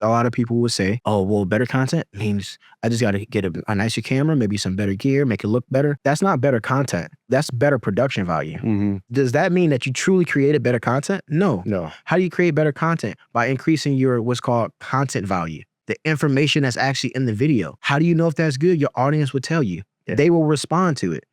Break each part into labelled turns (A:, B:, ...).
A: a lot of people would say, oh, well, better content means I just got to get a nicer camera, maybe some better gear, make it look better. That's not better content. That's better production value. Does that mean that you truly created better content? No. How do you create better content? By increasing your what's called content value, the information that's actually in the video. How do you know if that's good? Your audience will tell you. Yeah. They will respond to it.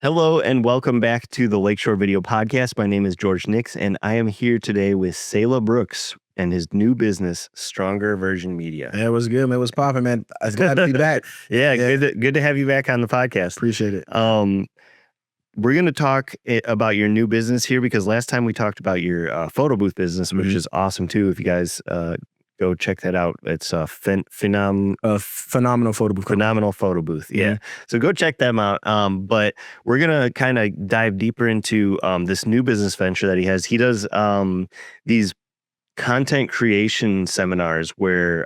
B: Hello and welcome back to the Lakeshore Video Podcast. My name is George Nix, and I am here today with Selah Brooks and his new business, Stronger Version Media.
A: Yeah, it was good, man. It was popping, man. It's glad to be back.
B: Yeah. Good to have you back on the podcast.
A: Appreciate it.
B: We're going to talk about your new business here because last time we talked about your photo booth business, which is awesome too. If you guys go check that out. It's phenomenal photo booth. Phenomenal photo booth. Yeah. So go check them out. But we're going to kind of dive deeper into this new business venture that he has. He does these content creation seminars where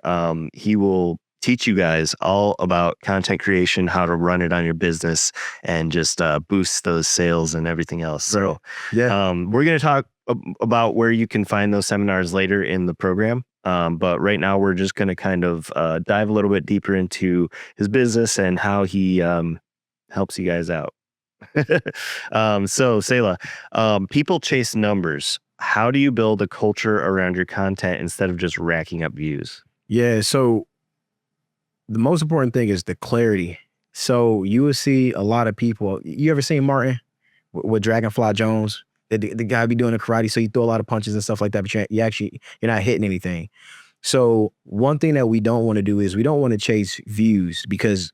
B: he will teach you guys all about content creation, how to run it on your business and just boost those sales and everything else. So we're going to talk about where you can find those seminars later in the program. But right now we're just going to kind of dive a little bit deeper into his business and how he helps you guys out. So Selah, people chase numbers. How do you build a culture around your content instead of just racking up views?
A: Yeah. So the most important thing is the clarity. So you will see a lot of people. You ever seen Martin with Dragonfly Jones? The guy be doing the karate, so you throw a lot of punches and stuff like that, but you're not hitting anything. So one thing that we don't want to do is we don't want to chase views because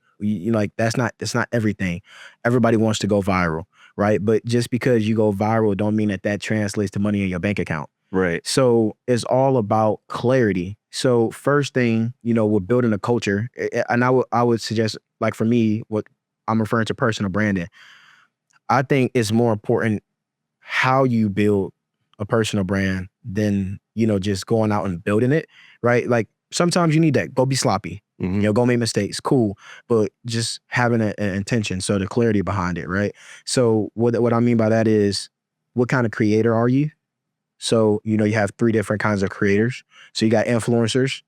A: that's not everything. Everybody wants to go viral, right? But just because you go viral don't mean that translates to money in your bank account.
B: Right.
A: So it's all about clarity. So first thing, we're building a culture, and I would suggest, like for me, what I'm referring to personal branding. I think it's more important how you build a personal brand than, just going out and building it, right? Like sometimes you need that. Go be sloppy, go make mistakes, cool. But just having an intention, so the clarity behind it, right? So what I mean by that is, what kind of creator are you? So, you have 3 different kinds of creators. So you got influencers.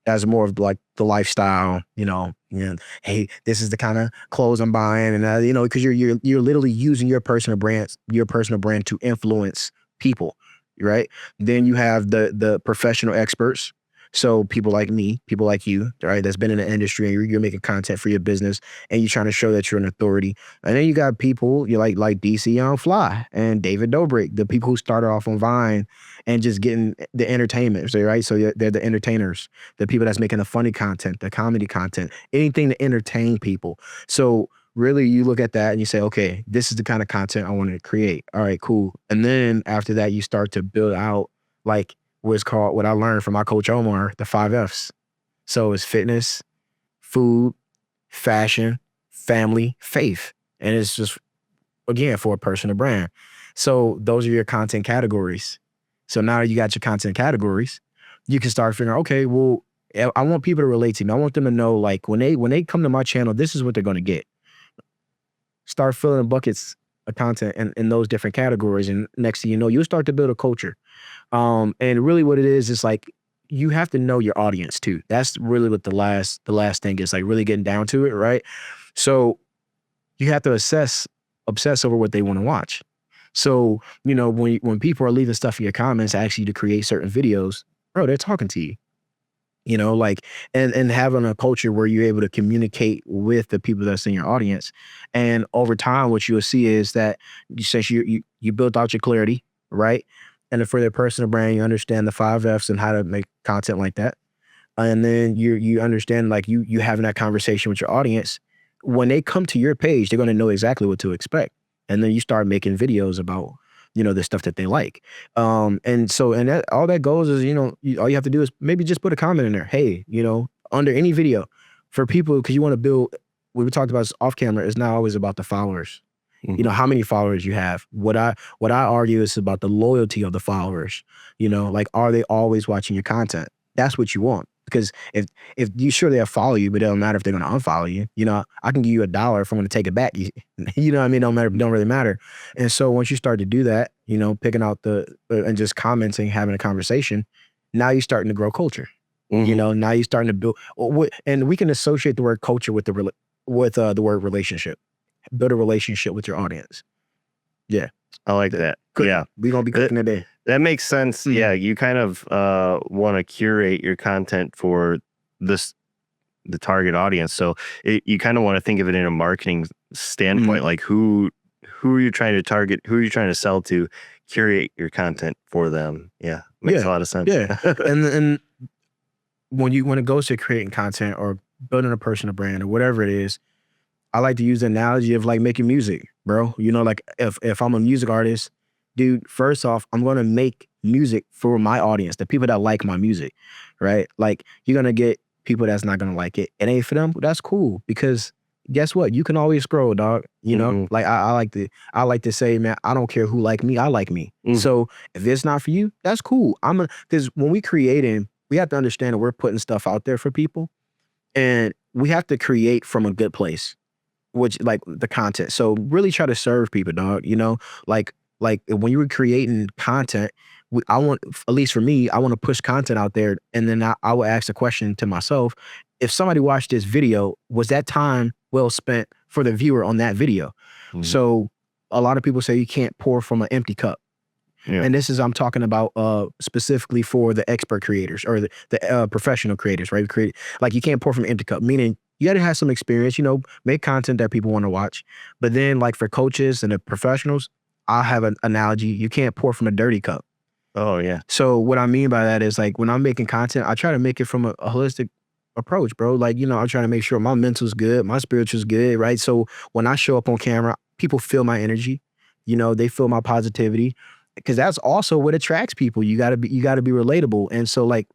A: That's more of like the lifestyle, hey, this is the kind of clothes I'm buying. And, because you're literally using your personal brand to influence people, right? Then you have the professional experts. So people like me, people like you, right, that's been in the industry and you're making content for your business and you're trying to show that you're an authority. And then you got people you like DC on Fly and David Dobrik, the people who started off on Vine and just getting the entertainment, right? So they're the entertainers, the people that's making the funny content, the comedy content, anything to entertain people. So really you look at that and you say, okay, this is the kind of content I want to create. All right, cool. And then after that, you start to build out like what's called, what I learned from my coach Omar, the 5 F's. So it's fitness, food, fashion, family, faith. And it's just, again, for a personal brand. So those are your content categories. So now you got your content categories, you can start figuring, okay, well, I want people to relate to me. I want them to know, like, when they come to my channel, this is what they're going to get. Start filling buckets of content in those different categories. And next thing you know, you'll start to build a culture. And really what it is like, you have to know your audience too. That's really what the last thing is, like really getting down to it, right? So you have to obsess over what they want to watch. So, when people are leaving stuff in your comments, asking you to create certain videos, bro, they're talking to you. And having a culture where you're able to communicate with the people that's in your audience. And over time, what you'll see is that since you built out your clarity, right? And for their personal brand, you understand the 5 F's and how to make content like that. And then you understand, like, you having that conversation with your audience. When they come to your page, they're going to know exactly what to expect. And then you start making videos about, the stuff that they like. And that all that goes is, all you have to do is maybe just put a comment in there. Hey, under any video for people, because you want to build, what we talked about off camera, is not always about the followers. How many followers you have. What I argue is about the loyalty of the followers. Like, are they always watching your content? That's what you want. Because if you sure they'll follow you, but it don't matter if they're gonna unfollow you. You know, I can give you $1 if I'm gonna take it back. You know what I mean? Don't really matter. And so once you start to do that, you know, picking out and just commenting, having a conversation, now you're starting to grow culture. You know, now you're starting to build, and we can associate the word culture with the word relationship. Build a relationship with your audience. Yeah,
B: I like that. Yeah,
A: we're gonna be cooking today.
B: That makes sense. Yeah, you kind of want to curate your content for the target audience. So you kind of want to think of it in a marketing standpoint, like who are you trying to target? Who are you trying to sell to? Curate your content for them. Yeah, makes a lot of sense.
A: Yeah, and when it goes to creating content or building a personal brand or whatever it is, I like to use the analogy of like making music, bro. You know, like if I'm a music artist, dude, first off, I'm going to make music for my audience, the people that like my music, right? Like you're going to get people that's not going to like it. It ain't for them, but that's cool because guess what? You can always scroll, dog. You know, like I like to say, man, I don't care who like me. I like me. So if it's not for you, that's cool. Because when we creating, we have to understand that we're putting stuff out there for people and we have to create from a good place, which like the content. So really try to serve people, dog, you know, like when you were creating content, I want, at least for me, I want to push content out there. And then I will ask the question to myself, if somebody watched this video, was that time well spent for the viewer on that video? So a lot of people say you can't pour from an empty cup. And this is, I'm talking about specifically for the expert creators or the professional creators, right? Like you can't pour from an empty cup, meaning you got to have some experience, you know, make content that people want to watch. But then like for coaches and the professionals, I'll have an analogy. You can't pour from a dirty cup.
B: Oh, yeah.
A: So what I mean by that is like when I'm making content, I try to make it from a holistic approach, bro. Like, you know, I'm trying to make sure my mental's good, my spiritual's good, right? So when I show up on camera, people feel my energy, you know, they feel my positivity. Because that's also what attracts people. You gotta be relatable. And so like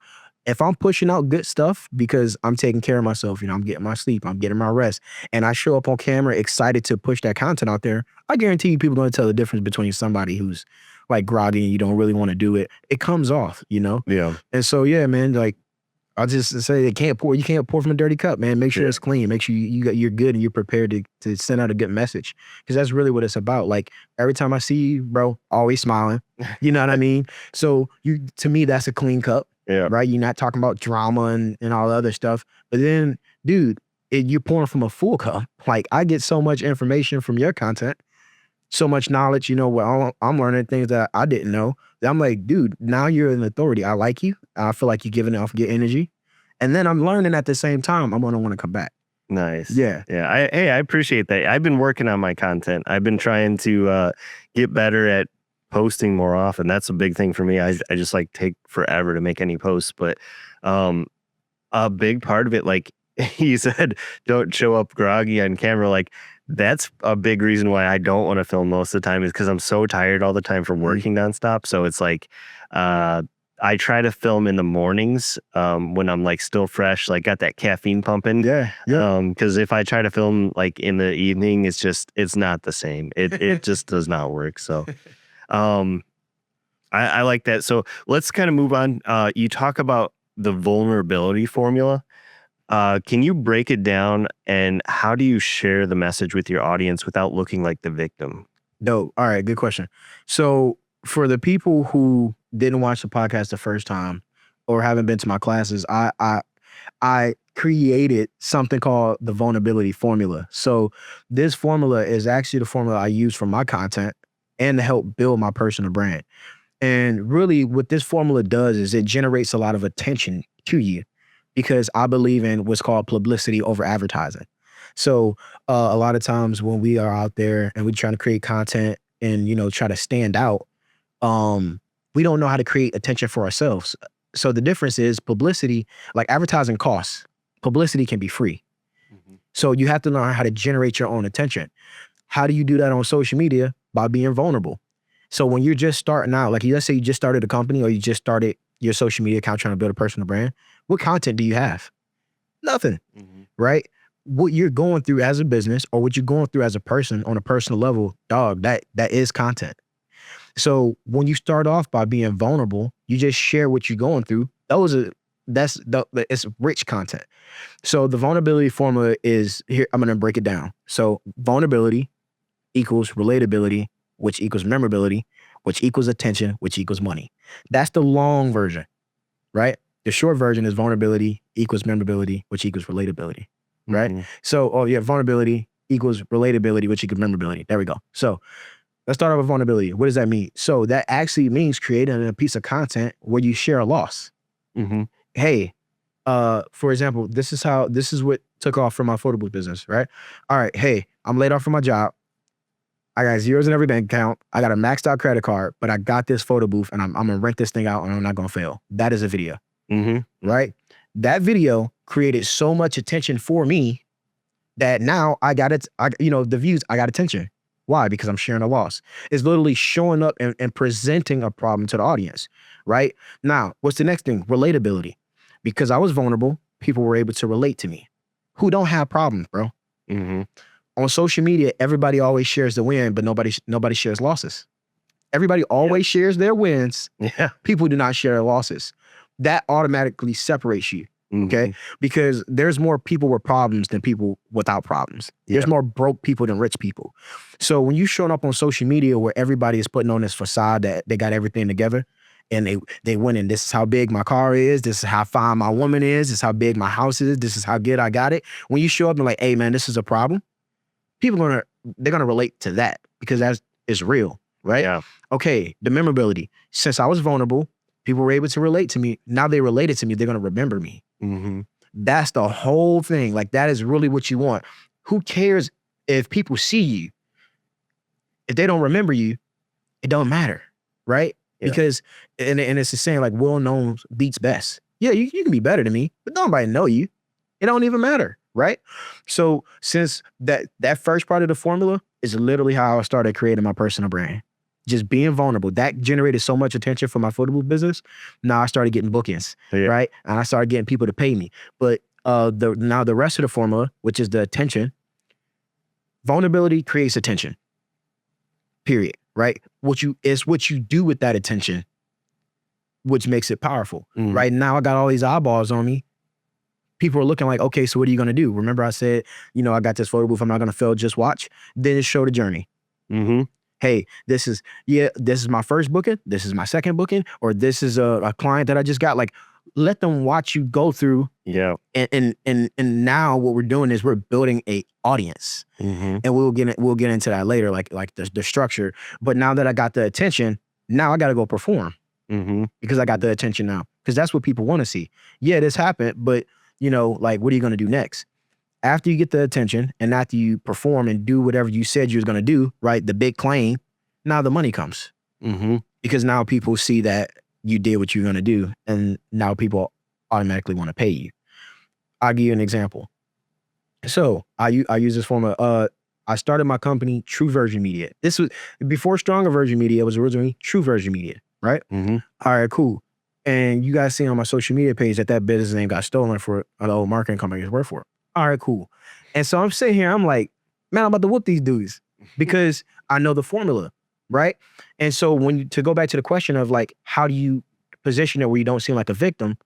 A: if I'm pushing out good stuff because I'm taking care of myself, you know, I'm getting my sleep, I'm getting my rest, and I show up on camera excited to push that content out there, I guarantee you people are gonna tell the difference between somebody who's like groggy and you don't really want to do it. It comes off, you know? Yeah. And so yeah, man, like I'll just say you can't pour from a dirty cup, man. Make sure it's clean. Make sure you're good and you're prepared to send out a good message. Because that's really what it's about. Like every time I see you, bro, always smiling. You know what I mean? So to me, that's a clean cup. Yeah. Right? You're not talking about drama and all the other stuff. But then, dude, you're pouring from a full cup. Like I get so much information from your content, so much knowledge, you know, where I'm learning things that I didn't know. I'm like, dude, now you're an authority. I like you. I feel like you're giving off good energy. And then I'm learning at the same time. I'm going to want to come back.
B: Nice.
A: Yeah.
B: Yeah. I appreciate that. I've been working on my content. I've been trying to get better at posting more often. That's a big thing for me. I just like take forever to make any posts. But a big part of it, like you said, don't show up groggy on camera. Like that's a big reason why I don't want to film most of the time is because I'm so tired all the time from working nonstop. So it's like I try to film in the mornings when I'm like still fresh, like got that caffeine pumping. Yeah. Because if I try to film like in the evening, it's not the same. It just does not work. So I like that. So let's kind of move on. You talk about the vulnerability formula. Can you break it down and how do you share the message with your audience without looking like the victim?
A: No. All right. Good question. So for the people who didn't watch the podcast the first time or haven't been to my classes, I created something called the vulnerability formula. So this formula is actually the formula I use for my content and to help build my personal brand. And really what this formula does is it generates a lot of attention to you because I believe in what's called publicity over advertising. So a lot of times when we are out there and we're trying to create content and, you know, try to stand out, we don't know how to create attention for ourselves. So the difference is publicity, like advertising costs, publicity can be free. So you have to learn how to generate your own attention. How do you do that on social media? By being vulnerable. So when you're just starting out, like let's say you just started a company or you just started your social media account trying to build a personal brand, what content do you have? Nothing, right? What you're going through as a business or what you're going through as a person on a personal level, dog, that is content. So when you start off by being vulnerable, you just share what you're going through. Those are it's rich content. So the vulnerability formula is here. I'm going to break it down. So vulnerability equals relatability, which equals memorability, which equals attention, which equals money. That's the long version, right? The short version is vulnerability equals memorability, which equals relatability, right?
B: Mm-hmm.
A: So, vulnerability equals relatability, which equals memorability. There we go. So let's start off with vulnerability. What does that mean? So that actually means creating a piece of content where you share a loss.
B: Mm-hmm.
A: Hey, for example, this is what took off from my photo booth business, right? All right, hey, I'm laid off from my job. I got zeros in every bank account. I got a maxed out credit card, but I got this photo booth and I'm gonna rent this thing out and I'm not gonna fail. That is a video, right? That video created so much attention for me that now I got it. The views, I got attention. Why? Because I'm sharing a loss. It's literally showing up and presenting a problem to the audience, right? Now, what's the next thing? Relatability. Because I was vulnerable, people were able to relate to me. Who don't have problems, bro? On social media, everybody always shares the win, but nobody shares losses. Everybody always shares their wins.
B: Yeah.
A: People do not share their losses. That automatically separates you. Okay. Because there's more people with problems than people without problems. There's more broke people than rich people. So when you showing up on social media where everybody is putting on this facade that they got everything together and they winning, this is how big my car is, this is how fine my woman is, this is how big my house is, this is how good I got it. When you show up and like, hey man, this is a problem, people they're gonna relate to that because it's real, right?
B: Yeah.
A: Okay, the memorability. Since I was vulnerable, people were able to relate to me. Now they related to me, they're gonna remember me. That's the whole thing. Like that is really what you want. Who cares if people see you? If they don't remember you, it don't matter, right?
B: Yeah.
A: Because and it's the saying like well-known beats best. Yeah, you can be better than me, but nobody know you. It don't even matter, right? So since that first part of the formula is literally how I started creating my personal brand. Just being vulnerable. That generated so much attention for my photo booth business. Now I started getting bookings, right? And I started getting people to pay me. But now the rest of the formula, which is the attention, vulnerability creates attention. Period. Right? What you do with that attention, which makes it powerful. Right now I got all these eyeballs on me. People are looking like, okay, so what are you gonna do? Remember I said, I got this photo booth, I'm not gonna fail, just watch. Then show the journey. Hey, this is my first booking, this is my second booking, or this is a client that I just got. Like, let them watch you go through.
B: Yeah.
A: And now what we're doing is we're building a audience. And we'll get into that later, like the structure. But now that I got the attention, now I gotta go perform. Because I got the attention now. Because that's what people want to see. Yeah, this happened, but like, what are you gonna do next? After you get the attention and after you perform and do whatever you said you was gonna do, right? The big claim, now the money comes. Because now people see that you did what you're gonna do, and now people automatically want to pay you. I'll give you an example. So I use this formula. I started my company, True Version Media. This was before Stronger Version Media. It was originally True Version Media, right? All right, cool. And you guys see on my social media page that business name got stolen for an old marketing company I work for. All right, cool. And so I'm sitting here, I'm like, man, I'm about to whoop these dudes because I know the formula, right? And so to go back to the question of like, how do you position it where you don't seem like a victim?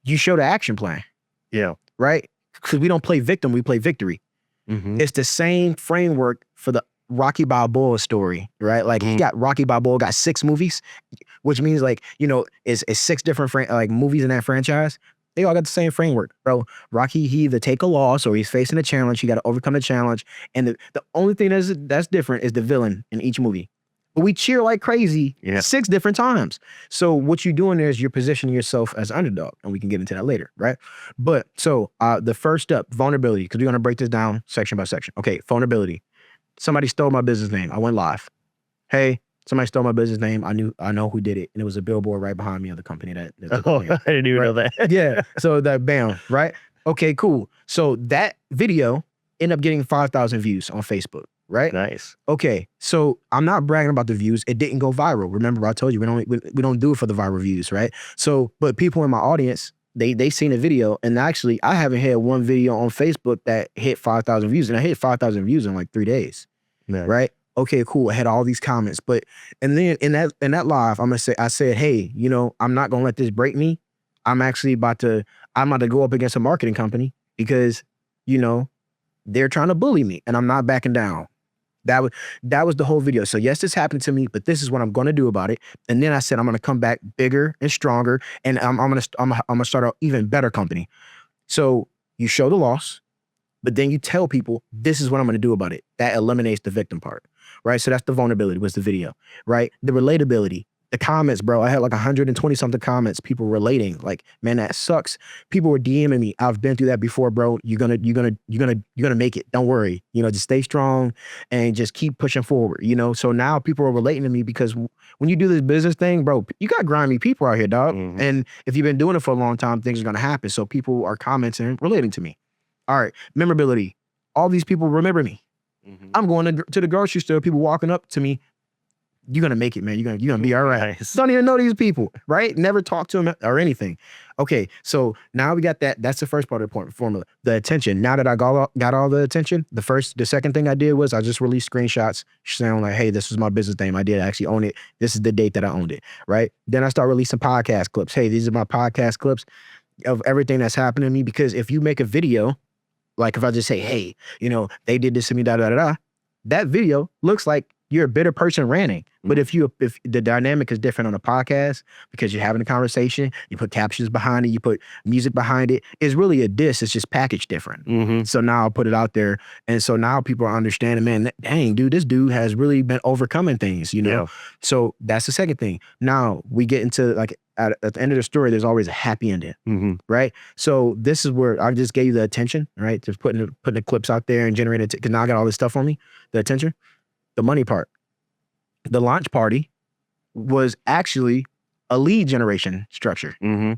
A: You show the action plan.
B: Yeah.
A: Right? Because we don't play victim, we play victory. It's the same framework for the Rocky Balboa story, right? Like Rocky Balboa got 6 movies, which means like, it's 6 different movies in that franchise. They all got the same framework, bro. Rocky, he either take a loss or he's facing a challenge. He got to overcome the challenge. And the only thing that's different is the villain in each movie. But we cheer like crazy 6 different times. So what you're doing is you're positioning yourself as underdog, and we can get into that later, right? But so the first step, vulnerability, because we're going to break this down section by section. Okay, vulnerability. Somebody stole my business name. I went live. Hey, somebody stole my business name. I know who did it. And it was a billboard right behind me of the company that
B: oh, I didn't even know that.
A: Yeah. So that bam, right? Okay, cool. So that video ended up getting 5,000 views on Facebook, right?
B: Nice.
A: Okay. So I'm not bragging about the views. It didn't go viral. Remember, I told you we don't do it for the viral views, right? So, but people in my audience, they seen the video, and actually I haven't had one video on Facebook that hit 5,000 views, and I hit 5,000 views in like 3 days.
B: Nice.
A: Right? Okay, cool. I had all these comments, but and then in that live, I said, hey, I'm not gonna let this break me. I'm about to go up against a marketing company because, they're trying to bully me and I'm not backing down. That was the whole video. So yes, this happened to me, but this is what I'm going to do about it. And then I said, I'm going to come back bigger and stronger. And I'm going to start an even better company. So you show the loss, but then you tell people, this is what I'm going to do about it. That eliminates the victim part, right? So that's the vulnerability was the video, right? The relatability, the comments, bro. I had like 120 something comments, people relating like, man, that sucks. People were DMing me. I've been through that before, bro. You're going to make it. Don't worry. Just stay strong and just keep pushing forward, So now people are relating to me because when you do this business thing, bro, you got grimy people out here, dog.
B: Mm-hmm.
A: And if you've been doing it for a long time, things are going to happen. So people are commenting, relating to me. All right. Memorability. All these people remember me.
B: Mm-hmm.
A: I'm going to the grocery store, people walking up to me. You're going to make it, man. You're gonna be all right.
B: Nice.
A: Don't even know these people, right? Never talk to them or anything. Okay, so now we got that. That's the first part of the formula. The attention. Now that I got all the attention, the second thing I did was I just released screenshots saying like, hey, this was my business name. I did actually own it. This is the date that I owned it, right? Then I start releasing podcast clips. Hey, these are my podcast clips of everything that's happened to me. Because if you make a video, like if I just say, hey, they did this to me, that video looks like you're a bitter person ranting. But if the dynamic is different on a podcast because you're having a conversation, you put captions behind it, you put music behind it, it's really a diss. It's just packaged different.
B: Mm-hmm.
A: So now I'll put it out there. And so now people are understanding, man, dang, dude, this dude has really been overcoming things,
B: Yeah.
A: So that's the second thing. Now we get into like at the end of the story, there's always a happy ending,
B: Mm-hmm.
A: right? So this is where I just gave you the attention, right? Just putting the clips out there and generating it because now I got all this stuff on me, the attention, the money part. The launch party was actually a lead generation structure.
B: Mm-hmm.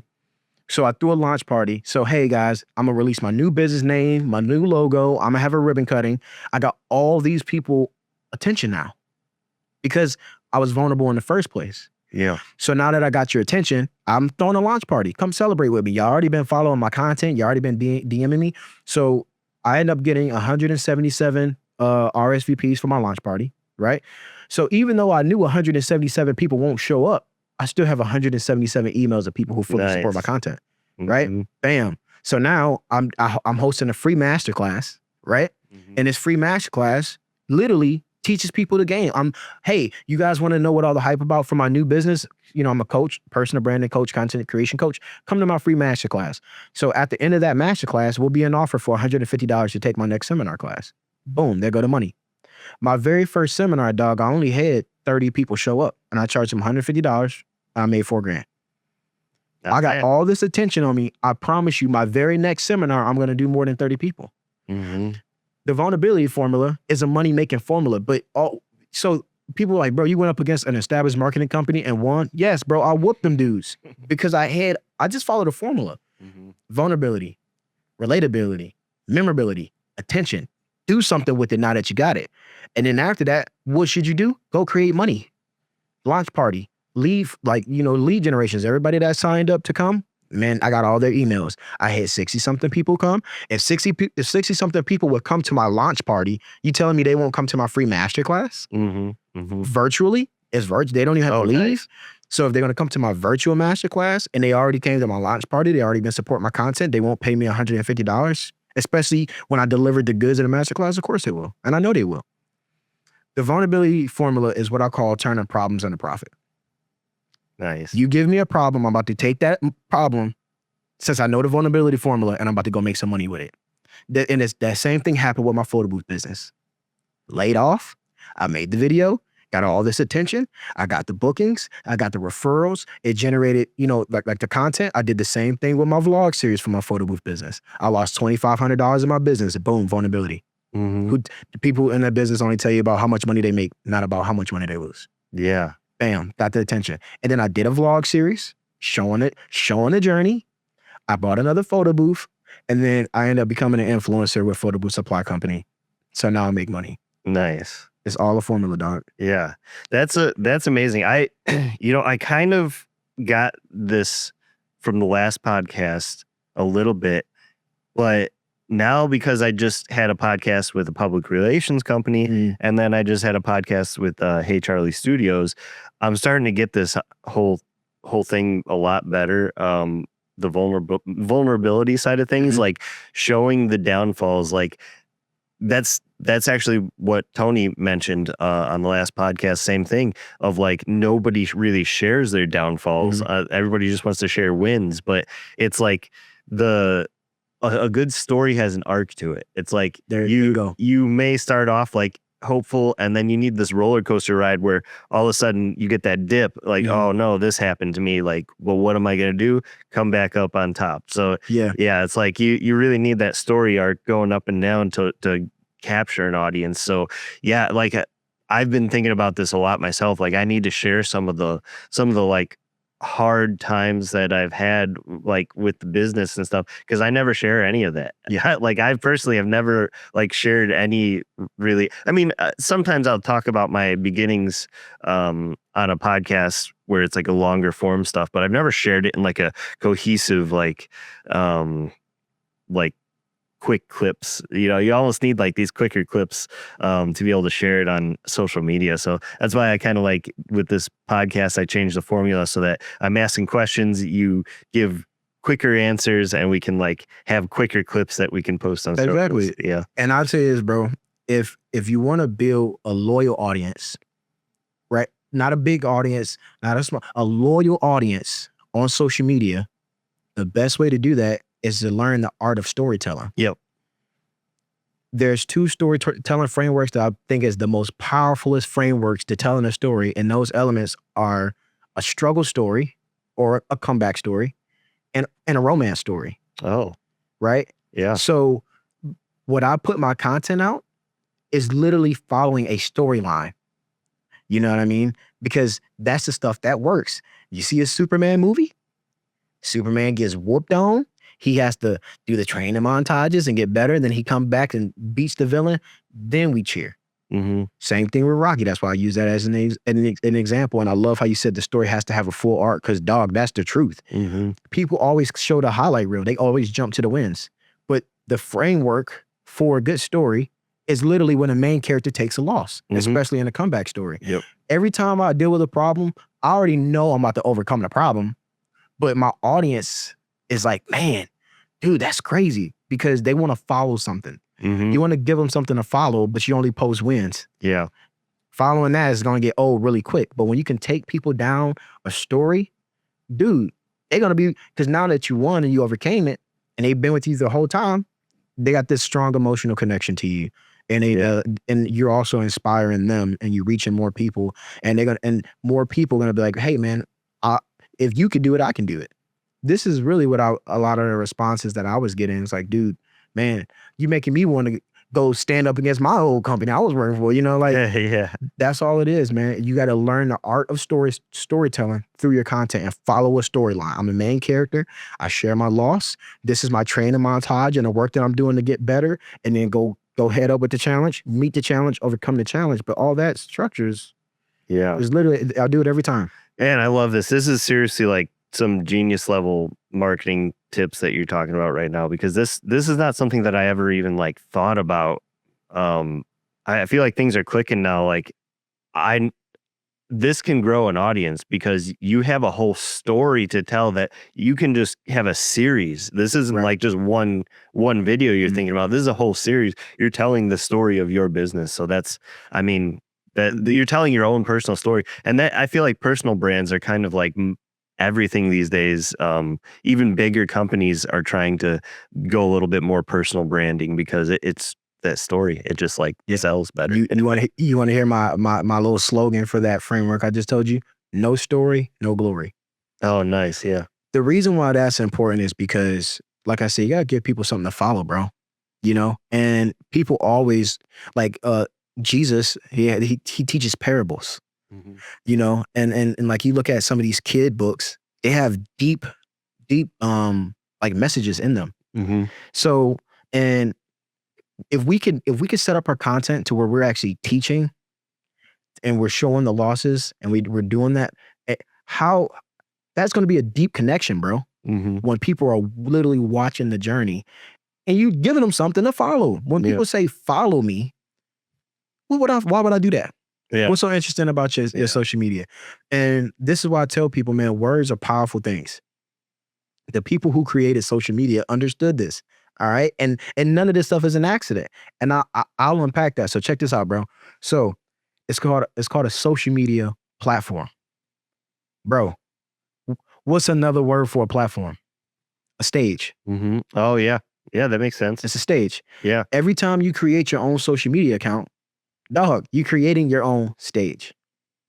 A: So I threw a launch party. So, hey guys, I'm gonna release my new business name, my new logo. I'm gonna have a ribbon cutting. I got all these people attention now because I was vulnerable in the first place.
B: Yeah.
A: So now that I got your attention, I'm throwing a launch party. Come celebrate with me. Y'all already been following my content. You already been DMing me. So I end up getting 177 RSVPs for my launch party, right? So even though I knew 177 people won't show up, I still have 177 emails of people who fully support my content, right?
B: Mm-hmm.
A: Bam. So now I'm hosting a free masterclass, right?
B: Mm-hmm.
A: And this free masterclass literally teaches people the game. Hey, you guys want to know what all the hype about for my new business? I'm a coach, personal branding coach, content creation coach. Come to my free masterclass. So at the end of that masterclass, will be an offer for $150 to take my next seminar class. Boom, there go the money. My very first seminar, dog, I only had 30 people show up and I charged them $150. I made $4,000. I got all this attention on me. I promise you, my very next seminar, I'm going to do more than 30 people.
B: Mm-hmm.
A: The vulnerability formula is a money-making formula. But so people are like, bro, you went up against an established marketing company and won? Yes, bro, I whooped them dudes because I just followed the formula.
B: Mm-hmm.
A: Vulnerability, relatability, memorability, attention. Do something with it now that you got it. And then after that, what should you do? Go create money. Launch party. Lead generations. Everybody that signed up to come, man, I got all their emails. I had 60-something people come. If 60-something people would come to my launch party, you telling me they won't come to my free masterclass?
B: Mm-hmm. Mm-hmm.
A: Virtually? It's virtual. They don't even have to leave.
B: Nice.
A: So if they're going to come to my virtual masterclass and they already came to my launch party, they already been supporting my content, they won't pay me $150. Especially when I delivered the goods in the masterclass, of course they will. And I know they will. The vulnerability formula is what I call turning problems into profit.
B: Nice.
A: You give me a problem, I'm about to take that problem, since I know the vulnerability formula, and I'm about to go make some money with it. And that same thing happened with my photo booth business. Laid off, I made the video, got all this attention, I got the bookings, I got the referrals, it generated, like the content. I did the same thing with my vlog series for my photo booth business. I lost $2,500 in my business, boom, vulnerability.
B: Mm-hmm.
A: The people in that business only tell you about how much money they make, not about how much money they lose.
B: Yeah.
A: Bam, got the attention. And then I did a vlog series showing the journey. I bought another photo booth, and then I ended up becoming an influencer with Photo Booth Supply Company. So now I make money.
B: Nice.
A: It's all a formula, dog.
B: Yeah. That's amazing. I kind of got this from the last podcast a little bit, but now because I just had a podcast with a public relations company, and then I just had a podcast with Hey Charlie Studios, I'm starting to get this whole thing a lot better. the vulnerability side of things, like showing the downfalls, like that's actually what Tony mentioned on the last podcast. Same thing of like nobody really shares their downfalls. Everybody just wants to share wins, but it's like a good story has an arc to it. It's like
A: There you go.
B: You may start off like hopeful, and then you need this roller coaster ride where all of a sudden you get that dip, like, oh no, this happened to me. Like, well, what am I gonna do? Come back up on top. So yeah, it's like you really need that story arc going up and down to capture an audience. So yeah, like I've been thinking about this a lot myself. Like I need to share some of the like hard times that I've had like with the business and stuff, because I never share any of that. Yeah, like I personally have never like shared any really. I mean, sometimes I'll talk about my beginnings on a podcast where it's like a longer form stuff, but I've never shared it in like a cohesive like quick clips. You know, you almost need like these quicker clips to be able to share it on social media. So that's why I kind of like with this podcast, I changed the formula so that I'm asking questions, you give quicker answers, and we can like have quicker clips that we can post on social.
A: Exactly.
B: Yeah.
A: And I'll tell you this, bro, if you want to build a loyal audience, right? Not a big audience, not a small, a loyal audience on social media, the best way to do that is to learn the art of storytelling.
B: Yep.
A: There's two storytelling frameworks that I think is the most powerfulest frameworks to telling a story. And those elements are a struggle story or a comeback story and a romance story.
B: Oh.
A: Right?
B: Yeah.
A: So what I put my content out is literally following a storyline. You know what I mean? Because that's the stuff that works. You see a Superman movie? Superman gets whooped on. He has to do the training montages and get better. Then he comes back and beats the villain. Then we cheer. Same thing with Rocky. That's why I use that as an example. And I love how you said the story has to have a full arc, because dog, that's the truth. People always show the highlight reel. They always jump to the wins. But the framework for a good story is literally when a main character takes a loss, especially in a comeback story.
B: Yep.
A: Every time I deal with a problem, I already know I'm about to overcome the problem. But my audience is like, man, dude, that's crazy, because they want to follow something. You want to give them something to follow, but you only post wins.
B: Yeah.
A: Following that is going to get old really quick. But when you can take people down a story, dude, they're going to be, because now that you won and you overcame it and they've been with you the whole time, they got this strong emotional connection to you. And they, and you're also inspiring them, and you're reaching more people, and more people are going to be like, hey man, if you could do it, I can do it. This is really what a lot of the responses that I was getting. It's like, dude, man, you making me want to go stand up against my old company I was working for, you know, like, that's all it is, man. You got to learn the art of storytelling through your content and follow a storyline. I'm the main character. I share my loss. This is my training montage and the work that I'm doing to get better, and then go head up with the challenge, meet the challenge, overcome the challenge. But all that structures, is literally, I'll do it every time.
B: And I love this. This is seriously like some genius level marketing tips that you're talking about right now, because this is not something that I ever even like thought about. I feel like things are clicking now. Like this can grow an audience because you have a whole story to tell, that you can just have a series. This isn't like just one video you're thinking about. This is a whole series. You're telling the story of your business. So that's, I mean, that you're telling your own personal story. And that, I feel like personal brands are kind of like everything these days. Even bigger companies are trying to go a little bit more personal branding, because it's that story. It just like sells better.
A: You want to hear my little slogan for that framework I just told you? No story, no glory.
B: Oh, nice. Yeah.
A: The reason why that's important is because, like I said, you gotta give people something to follow, bro. You know, and people always like Jesus. He teaches parables. You know, and like you look at some of these kid books, they have deep like messages in them. So, and if we could set up our content to where we're actually teaching and we're showing the losses, and we're doing that, how that's going to be a deep connection, bro. When people are literally watching the journey and you giving them something to follow. When people say, follow me, why would I do that? What's so interesting about your social media? And this is why I tell people, man, words are powerful things. The people who created social media understood this. All right. And none of this stuff is an accident. And I'll unpack that. So check this out, bro. So it's called a social media platform. Bro, what's another word for a platform? A stage.
B: Oh, yeah. Yeah, that makes sense.
A: It's a stage.
B: Yeah.
A: Every time you create your own social media account, dog, you're creating your own stage,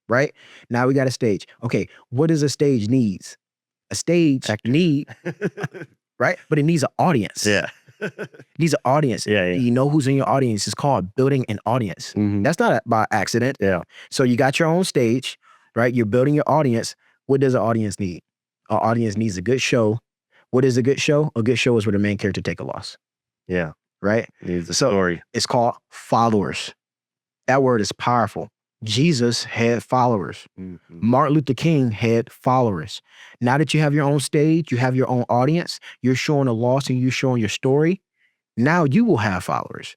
A: right? Now we got a stage. Okay, what does a stage needs? A stage need, right? But it needs an audience.
B: Yeah.
A: It needs an audience.
B: Yeah.
A: You know who's in your audience. It's called building an audience. That's not by accident.
B: Yeah.
A: So you got your own stage, right? You're building your audience. What does an audience need? Our audience needs a good show. What is a good show? A good show is where the main character take a loss.
B: Yeah.
A: Right?
B: Needs a story.
A: It's called followers. That word is powerful. Jesus had followers. Martin Luther King had followers. Now that you have your own stage, you have your own audience, you're showing a loss and you're showing your story, now you will have followers.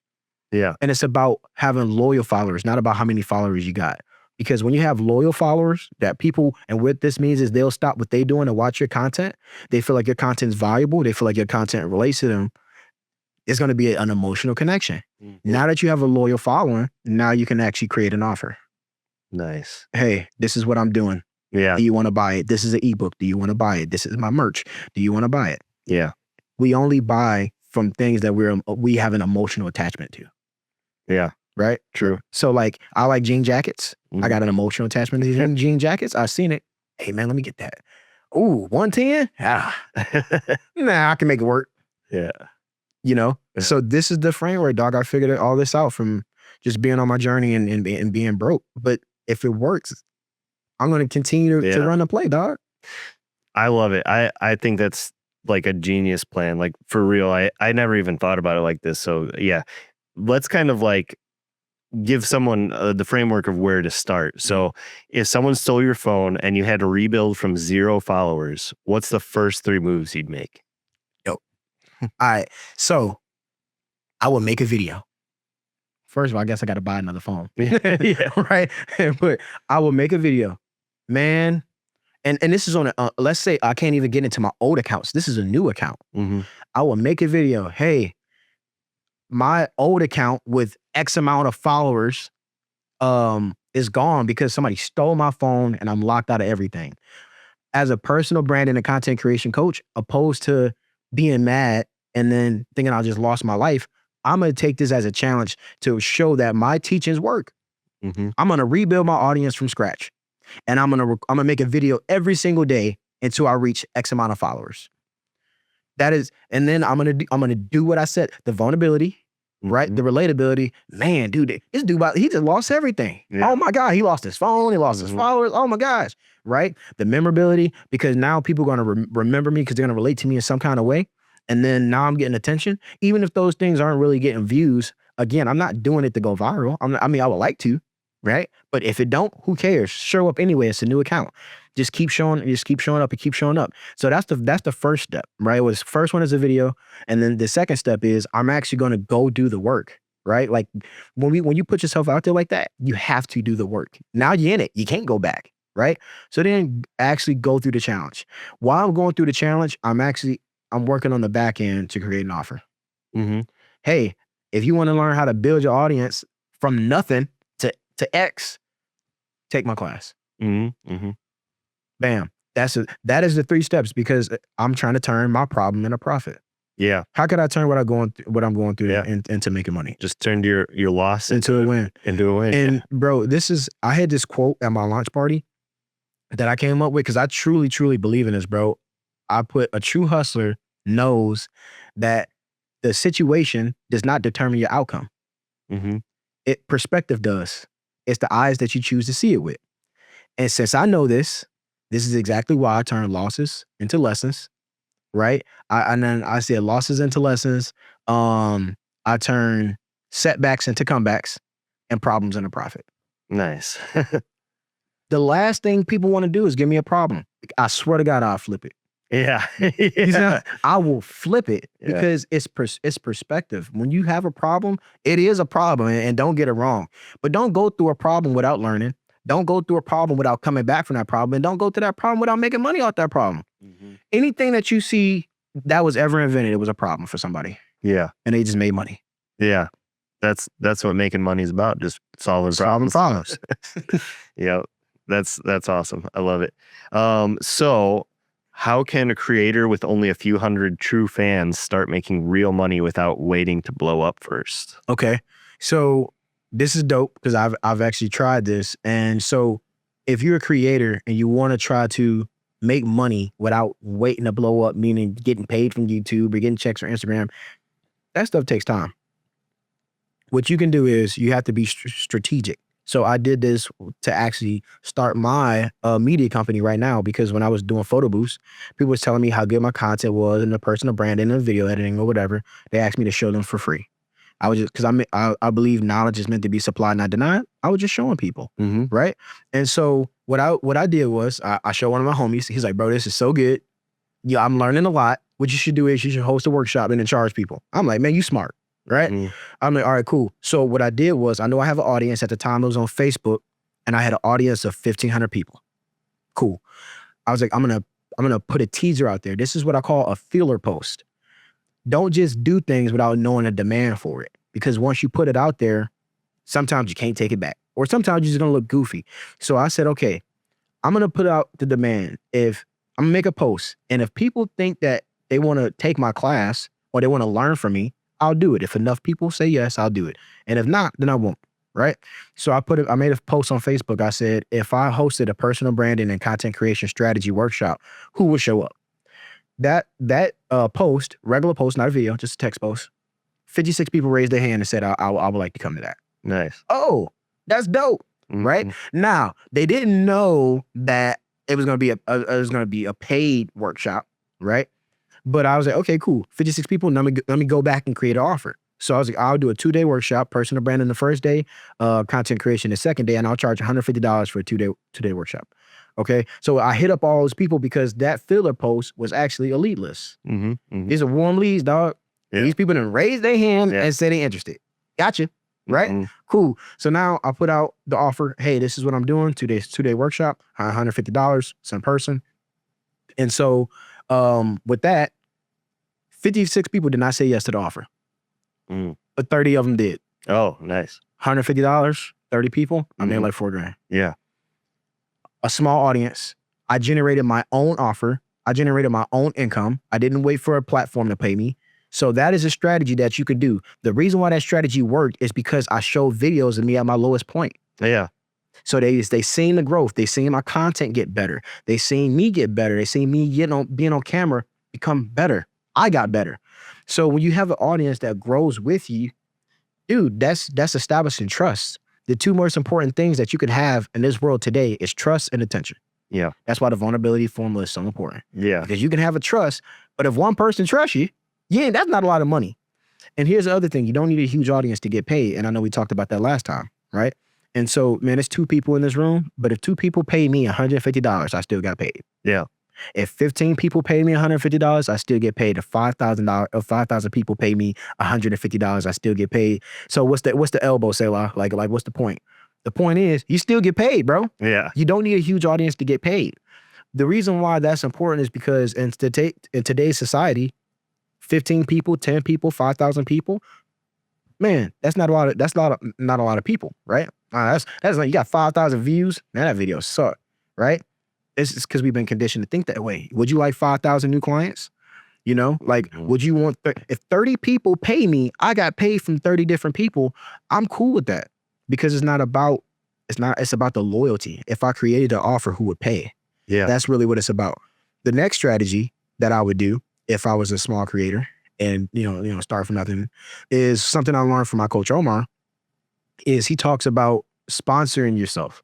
B: Yeah.
A: And it's about having loyal followers, not about how many followers you got. Because when you have loyal followers, that people, and what this means is they'll stop what they're doing and watch your content. They feel like your content's valuable. They feel like your content relates to them. It's going to be an emotional connection. Now that you have a loyal following, now you can actually create an offer.
B: Nice.
A: Hey, this is what I'm doing.
B: Yeah.
A: Do you want to buy it? This is an ebook. Do you want to buy it? This is my merch. Do you want to buy it?
B: Yeah.
A: We only buy from things that we have an emotional attachment to.
B: Yeah.
A: Right?
B: True.
A: So like, I like jean jackets. I got an emotional attachment to these jean jackets. I've seen it. Hey man, let me get that. Ooh, 110? Nah, I can make it work.
B: Yeah.
A: You know? Yeah. So this is the framework, dog. I figured all this out from just being on my journey and being broke. But if it works, I'm going to continue to run the play, dog.
B: I love it. I think that's like a genius plan. Like for real, I never even thought about it like this. So yeah, let's kind of like give someone the framework of where to start. So if someone stole your phone and you had to rebuild from 0 followers, what's the first 3 moves you'd make?
A: All right. So I would make a video. First of all, I guess I got to buy another phone.
B: Yeah.
A: Right. But I will make a video, man. And this is on let's say I can't even get into my old accounts. This is a new account. I will make a video. Hey, my old account with X amount of followers is gone because somebody stole my phone and I'm locked out of everything. As a personal brand and a content creation coach, opposed to being mad and then thinking I just lost my life, I'm going to take this as a challenge to show that my teachings work. I'm going to rebuild my audience from scratch. And I'm going to make a video every single day until I reach X amount of followers. That is, and then I'm going to do what I said, the vulnerability, right? The relatability. Man, dude, this dude, he just lost everything. Yeah. Oh my God, he lost his phone, he lost his followers. Oh my gosh, right? The memorability, because now people are going to remember me because they're going to relate to me in some kind of way. And then now I'm getting attention. Even if those things aren't really getting views, again, I'm not doing it to go viral. I mean, I would like to, right? But if it don't, who cares? Show up anyway. It's a new account. Just keep showing up and keep showing up. So that's the first step, right? First one is a video. And then the second step is I'm actually going to go do the work, right? Like when you put yourself out there like that, you have to do the work. Now you're in it. You can't go back, right? So then actually go through the challenge. While I'm going through the challenge, I'm working on the back end to create an offer. Hey, if you want to learn how to build your audience from nothing to X, take my class. Bam. That is the 3 steps because I'm trying to turn my problem into profit.
B: Yeah.
A: How could I turn what I'm going through into making money?
B: Just turn your loss
A: into a win.
B: Into a win.
A: And bro, I had this quote at my launch party that I came up with because I truly, truly believe in this, bro. I put a true hustler knows that the situation does not determine your outcome. Perspective does. It's the eyes that you choose to see it with. And since I know this is exactly why I turn losses into lessons, right? And then I said losses into lessons. I turn setbacks into comebacks and problems into profit.
B: Nice.
A: The last thing people want to do is give me a problem. I swear to God, I'll flip it.
B: Yeah.
A: I will flip it because it's perspective. When you have a problem, it is a problem, and don't get it wrong. But don't go through a problem without learning. Don't go through a problem without coming back from that problem. And don't go through that problem without making money off that problem. Anything that you see that was ever invented, it was a problem for somebody.
B: Yeah.
A: And they just made money.
B: Yeah. That's what making money is about. Just solving
A: problems.
B: Yeah. That's awesome. I love it. So how can a creator with only a few hundred true fans start making real money without waiting to blow up first?
A: Okay. So this is dope because I've actually tried this. And so if you're a creator and you want to try to make money without waiting to blow up, meaning getting paid from YouTube or getting checks from Instagram, that stuff takes time. What you can do is you have to be strategic. So I did this to actually start my media company right now, because when I was doing photo booths, people was telling me how good my content was and the personal branding and video editing or whatever. They asked me to show them for free. I was just, because I believe knowledge is meant to be supplied, not denied. I was just showing people, right? And so what I did was I showed one of my homies. He's like, bro, this is so good. Yeah, I'm learning a lot. What you should do is you should host a workshop and then charge people. I'm like, man, you smart. Right? I'm like, all right, cool. So what I did was, I know I have an audience at the time. It was on Facebook, and I had an audience of 1,500 people. Cool. I was like, I'm gonna put a teaser out there. This is what I call a feeler post. Don't just do things without knowing a demand for it, because once you put it out there, sometimes you can't take it back, or sometimes you're just gonna look goofy. So I said, okay, I'm gonna put out the demand. If I'm gonna make a post, and if people think that they want to take my class or they want to learn from me, I'll do it. If enough people say yes, I'll do it. And if not, then I won't, right? So I made a post on Facebook. I said, if I hosted a personal branding and content creation strategy workshop, who would show up? That post, regular post, not a video, just a text post, 56 people raised their hand and said, I would like to come to that.
B: Nice.
A: Oh, that's dope, right? Now, they didn't know that it was going to be a paid workshop, right? But I was like, okay, cool. 56 people. Let me go back and create an offer. So I was like, I'll do a 2-day workshop, personal branding the first day, content creation the second day, and I'll charge $150 for a two-day workshop. Okay. So I hit up all those people because that filler post was actually a lead list. These are warm leads, dog. Yeah. These people didn't raise their hand and say they're interested. Gotcha. Right? Cool. So now I put out the offer. Hey, this is what I'm doing. 2-day workshop, $150, it's in person. And so with that, 56 people did not say yes to the offer, but 30 of them did.
B: Oh, nice.
A: $150, 30 people. I made like $4,000.
B: Yeah.
A: A small audience. I generated my own offer. I generated my own income. I didn't wait for a platform to pay me. So that is a strategy that you could do. The reason why that strategy worked is because I showed videos of me at my lowest point.
B: Yeah.
A: So they seen the growth. They seen my content get better. They seen me get better. They seen me being on camera become better. I got better. So when you have an audience that grows with you, dude, that's establishing trust. The two most important things that you can have in this world today is trust and attention.
B: Yeah.
A: That's why the vulnerability formula is so important.
B: Yeah.
A: Because you can have a trust, but if one person trusts you, that's not a lot of money. And here's the other thing. You don't need a huge audience to get paid. And I know we talked about that last time, right? And so, man, it's 2 people in this room, but if 2 people pay me $150, I still got paid.
B: Yeah.
A: If 15 people pay me $150, I still get paid. If $5,000, 5,000 people pay me $150, I still get paid. So what's the elbow, Selah? Like what's the point? The point is you still get paid, bro.
B: Yeah.
A: You don't need a huge audience to get paid. The reason why that's important is because in today's society, 15 people, 10 people, 5,000 people, man, that's not a lot of people, right? That's like you got 5,000 views. Man, that video sucked, right? It's because we've been conditioned to think that way. Would you like 5,000 new clients? You know, like, would you want, if 30 people pay me, I got paid from 30 different people, I'm cool with that, because it's about the loyalty. If I created an offer, who would pay? Yeah. That's really what it's about. The next strategy that I would do if I was a small creator and, start from nothing, is something I learned from my coach, Omar, is he talks about sponsoring yourself.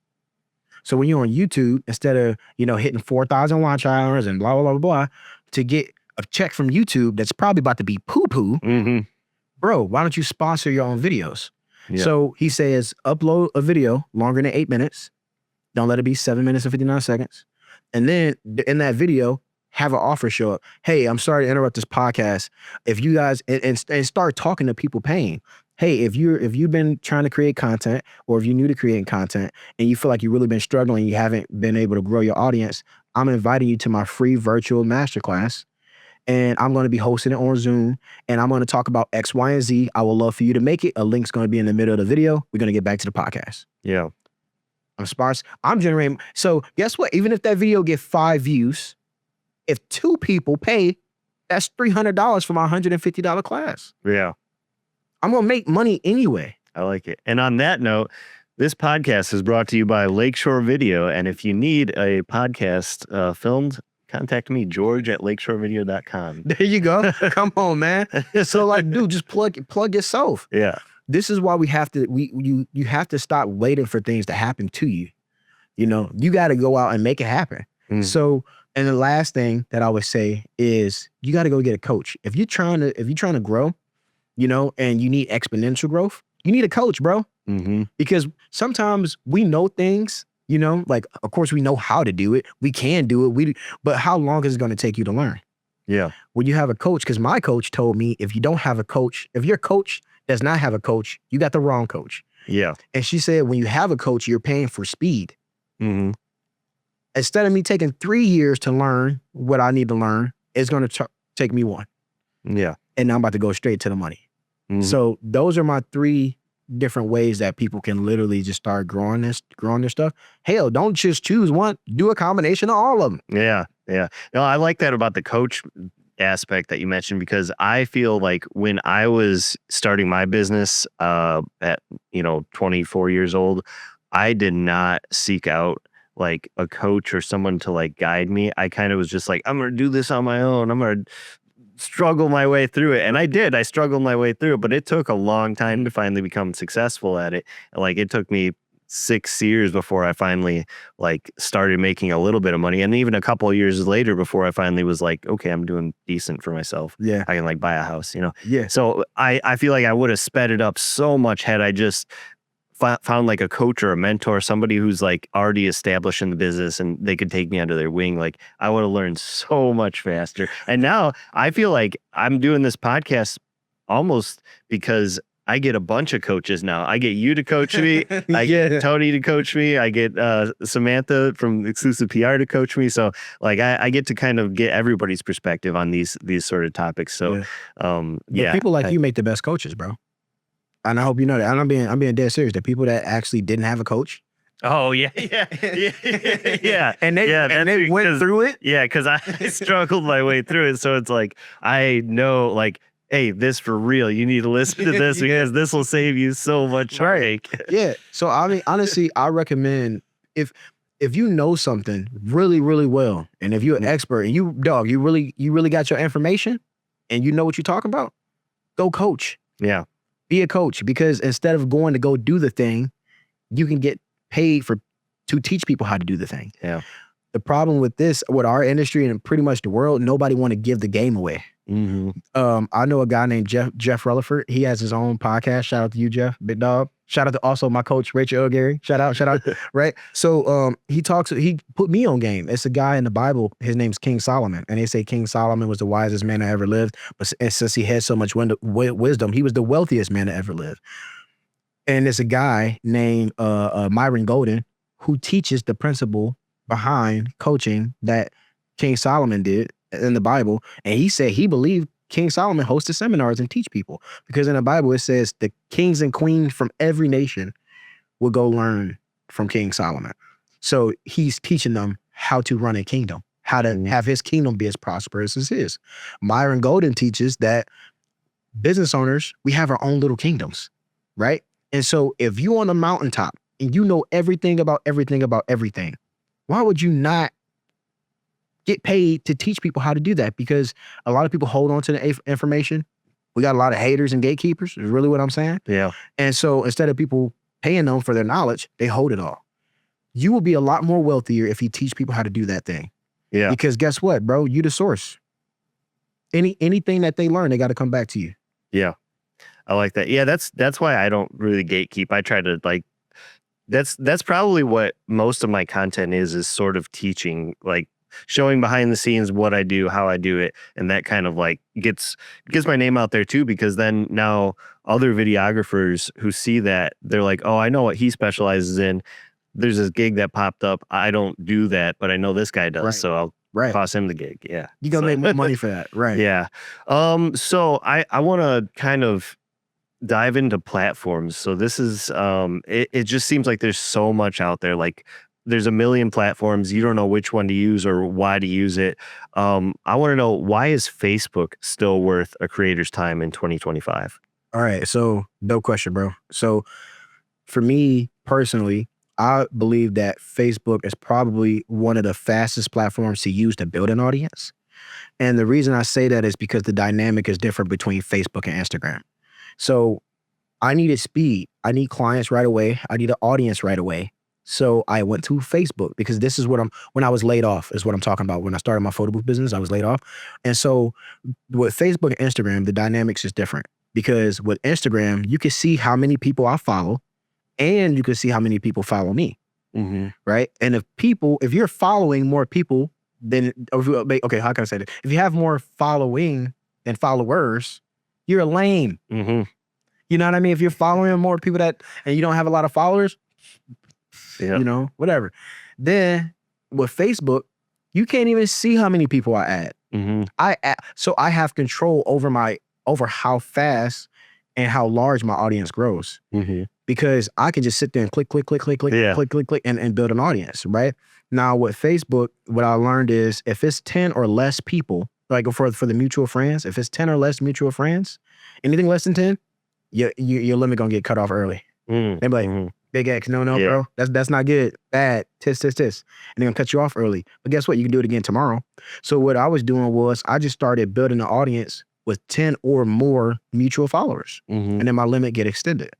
A: So when you're on YouTube, instead of, hitting 4,000 watch hours and blah, blah, blah, blah, to get a check from YouTube that's probably about to be poo-poo, bro, why don't you sponsor your own videos? Yeah. So he says, upload a video longer than 8 minutes. Don't let it be 7 minutes and 59 seconds. And then in that video, have an offer show up. Hey, I'm sorry to interrupt this podcast. If you guys, and start talking to people paying. Hey, if you've been trying to create content, or if you're new to creating content and you feel like you've really been struggling, you haven't been able to grow your audience, I'm inviting you to my free virtual masterclass. And I'm going to be hosting it on Zoom. And I'm going to talk about X, Y, and Z. I would love for you to make it. A link's going to be in the middle of the video. We're going to get back to the podcast.
B: Yeah.
A: I'm sparse. I'm generating. So guess what? Even if that video get 5 views, if 2 people pay, that's $300 for my $150 class.
B: Yeah.
A: I'm going to make money anyway.
B: I like it. And on that note, this podcast is brought to you by Lakeshore Video. And if you need a podcast filmed, contact me, George@lakeshorevideo.com.
A: There you go. Come on, man. So like, dude, just plug yourself.
B: Yeah.
A: This is why we have to, you have to stop waiting for things to happen to you. You know, you got to go out and make it happen. So, and the last thing that I would say is you got to go get a coach. If you're trying to grow, you know, and you need exponential growth, you need a coach, bro. Because sometimes we know things, you know, like, of course we know how to do it. We can do it. But how long is it going to take you to learn?
B: Yeah.
A: When you have a coach, because my coach told me, if you don't have a coach, if your coach does not have a coach, you got the wrong coach.
B: Yeah.
A: And she said, when you have a coach, you're paying for speed. Instead of me taking 3 years to learn what I need to learn, it's going to take me 1.
B: Yeah.
A: And now I'm about to go straight to the money. So those are my 3 different ways that people can literally just start growing their stuff. Hell, don't just choose one. Do a combination of all of them.
B: Yeah. Yeah. No, I like that about the coach aspect that you mentioned, because I feel like when I was starting my business at, 24 years old, I did not seek out like a coach or someone to like guide me. I kind of was just like, I'm going to do this on my own. I'm going to struggle my way through it. And I did. I struggled my way through it, but it took a long time to finally become successful at it. Like it took me 6 years before I finally like started making a little bit of money. And even a couple of years later before I finally was like, okay, I'm doing decent for myself.
A: Yeah.
B: I can like buy a house,
A: Yeah.
B: So I feel like I would have sped it up so much had I just found like a coach or a mentor, somebody who's like already established in the business and they could take me under their wing. Like I would have learned so much faster. And now I feel like I'm doing this podcast almost because I get a bunch of coaches now. I get you to coach me. I get Tony to coach me. I get Samantha from Exclusive PR to coach me. So like I get to kind of get everybody's perspective on these sort of topics. So
A: people like you make the best coaches, bro. And I hope you know that. And I'm being dead serious. The people that actually didn't have a coach.
B: Oh yeah.
A: And they went through it.
B: Yeah, because I struggled my way through it. So it's like I know, like, hey, this for real. You need to listen to this because this will save you so much heartache.
A: Yeah. So I mean, honestly, I recommend if you know something really, really well, and if you're an expert and you really got your information and you know what you're talking about, go coach.
B: Yeah.
A: Be a coach, because instead of going to go do the thing, you can get paid to teach people how to do the thing.
B: Yeah.
A: The problem with our industry and pretty much the world, nobody want to give the game away. I know a guy named Jeff Rutherford. He has his own podcast. Shout out to you, Jeff, big dog. Shout out to also my coach, Rachel Gary. Shout out. Right. So he put me on game. It's a guy in the Bible. His name's King Solomon. And they say King Solomon was the wisest man that ever lived. But since he had so much wisdom, he was the wealthiest man that ever lived. And there's a guy named Myron Golden who teaches the principle behind coaching that King Solomon did in the Bible. And he said he believed King Solomon hosted seminars and teach people, because in the Bible it says the kings and queens from every nation will go learn from King Solomon. So he's teaching them how to run a kingdom, how to have his kingdom be as prosperous as his. Myron Golden teaches that business owners, we have our own little kingdoms, right? And so if you're on a mountaintop and you know everything about everything, why would you not get paid to teach people how to do that? Because a lot of people hold on to the information. We got a lot of haters and gatekeepers, is really what I'm saying.
B: Yeah.
A: And so instead of people paying them for their knowledge, they hold it all. You will be a lot more wealthier if you teach people how to do that thing.
B: Yeah.
A: Because guess what, bro? You the source. Anything that they learn, they got to come back to you.
B: Yeah. I like that. Yeah, that's why I don't really gatekeep. I try to like, that's probably what most of my content is sort of teaching, like showing behind the scenes what I do, how I do it. And that kind of like gets my name out there too, because then now other videographers who see that, they're like, oh, I know what he specializes in. there's this gig that popped up. I don't do that, but I know this guy does,
A: Right.
B: so I'll
A: Right.
B: toss him the gig. Yeah.
A: You gonna make more money for that. Right.
B: Yeah. So I want to kind of dive into platforms. So this is it just seems like there's so much out there. Like there's a million platforms. You don't know which one to use or why to use it. I want to know, why is Facebook still worth a creator's time in 2025?
A: All right. So no question, bro. So for me personally, I believe that Facebook is probably one of the fastest platforms to use to build an audience. And the reason I say that is because the dynamic is different between Facebook and Instagram. So I needed speed. I need clients right away. I need an audience right away. So I went to Facebook because this is when I was laid off is what I'm talking about. When I started my photo booth business, I was laid off. And so with Facebook and Instagram, the dynamics is different because with Instagram, you can see how many people I follow and you can see how many people follow me.
B: Mm-hmm.
A: Right. And if you're following more people than, okay, how can I say that? If you have more following than followers, you're lame.
B: Mm-hmm.
A: You know what I mean? If you're following more people and you don't have a lot of followers, whatever. Then with Facebook, you can't even see how many people I add.
B: Mm-hmm.
A: So I have control over how fast and how large my audience grows.
B: Mm-hmm.
A: Because I can just sit there and click, and build an audience, right? Now with Facebook, what I learned is if it's 10 or less people, like for the mutual friends, if it's 10 or less mutual friends, anything less than 10, your limit gonna get cut off early.
B: Mm-hmm.
A: They be like, Big X, no, bro, that's not good, bad, tis. And they're gonna cut you off early. But guess what? You can do it again tomorrow. So what I was doing was I just started building an audience with 10 or more mutual followers.
B: Mm-hmm.
A: And then my limit get extended.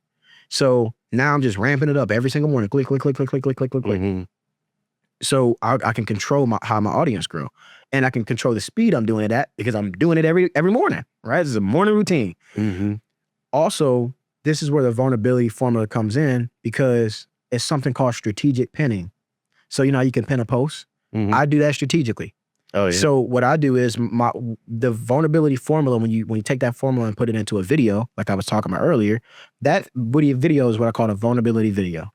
A: So now I'm just ramping it up every single morning. Click.
B: Mm-hmm.
A: So I can control how my audience grow. And I can control the speed I'm doing it at because I'm doing it every morning, right? This is a morning routine.
B: Mm-hmm.
A: Also, this is where the vulnerability formula comes in because it's something called strategic pinning. So you know how you can pin a post?
B: Mm-hmm.
A: I do that strategically.
B: Oh, yeah.
A: So what I do is the vulnerability formula, when you take that formula and put it into a video, like I was talking about earlier, that video is what I call a vulnerability video,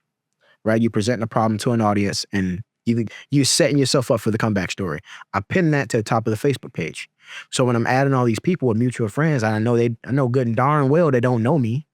A: right? You present a problem to an audience and you're setting yourself up for the comeback story. I pin that to the top of the Facebook page. So when I'm adding all these people with mutual friends, I know good and darn well they don't know me.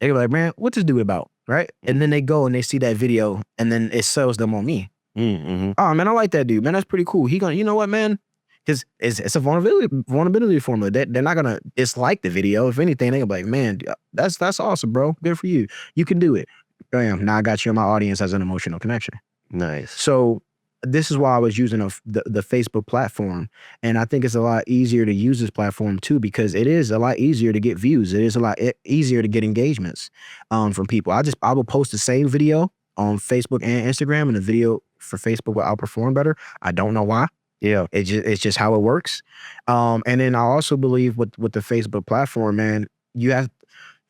A: They're like, man, what's this dude about, right? And then they go and they see that video and then it sells them on me.
B: Mm-hmm.
A: Oh man, I like that dude, man. That's pretty cool. You know what, man? Because it's a vulnerability formula. They're not gonna dislike the video. If anything, they're gonna be like, man, that's awesome, bro. Good for you. You can do it. Bam. Now I got you in my audience as an emotional connection.
B: Nice.
A: So this is why I was using the Facebook platform, and I think it's a lot easier to use this platform too because it is a lot easier to get views. It is a lot easier to get engagements from people. I will post the same video on Facebook and Instagram, and the video for Facebook will outperform better. I don't know why.
B: Yeah.
A: It's just how it works. And then I also believe with the Facebook platform, man, you have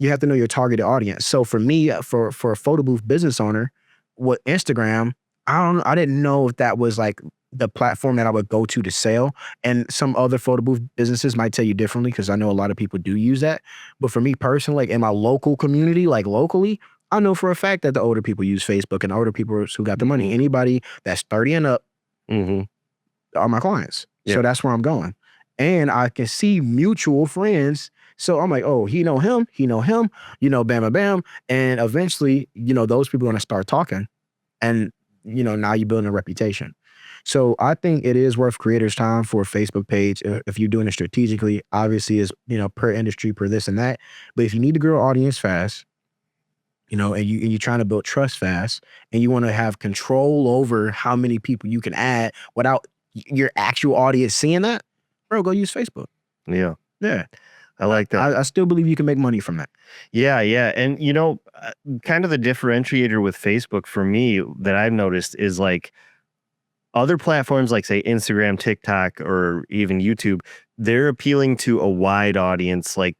A: to know your targeted audience. So for me, for a photo booth business owner, with Instagram, I didn't know if that was like the platform that I would go to sell. And some other photo booth businesses might tell you differently because I know a lot of people do use that. But for me personally, like in my local community, like locally, I know for a fact that the older people use Facebook and the older people who got the money. Anybody that's 30 and up are my clients.
B: Yeah.
A: So that's where I'm going. And I can see mutual friends. So I'm like, oh, he know him, bam, bam, bam. And eventually, those people are going to start talking. And, now you're building a reputation. So I think it is worth creators' time for a Facebook page if you're doing it strategically. Obviously, is per industry, per this and that. But if you need to grow audience fast, and you're trying to build trust fast, and you want to have control over how many people you can add without your actual audience seeing that, bro, go use Facebook.
B: Yeah.
A: Yeah.
B: I like that.
A: I still believe you can make money from that.
B: Yeah. And, kind of the differentiator with Facebook for me that I've noticed is like other platforms like, say, Instagram, TikTok, or even YouTube, they're appealing to a wide audience. Like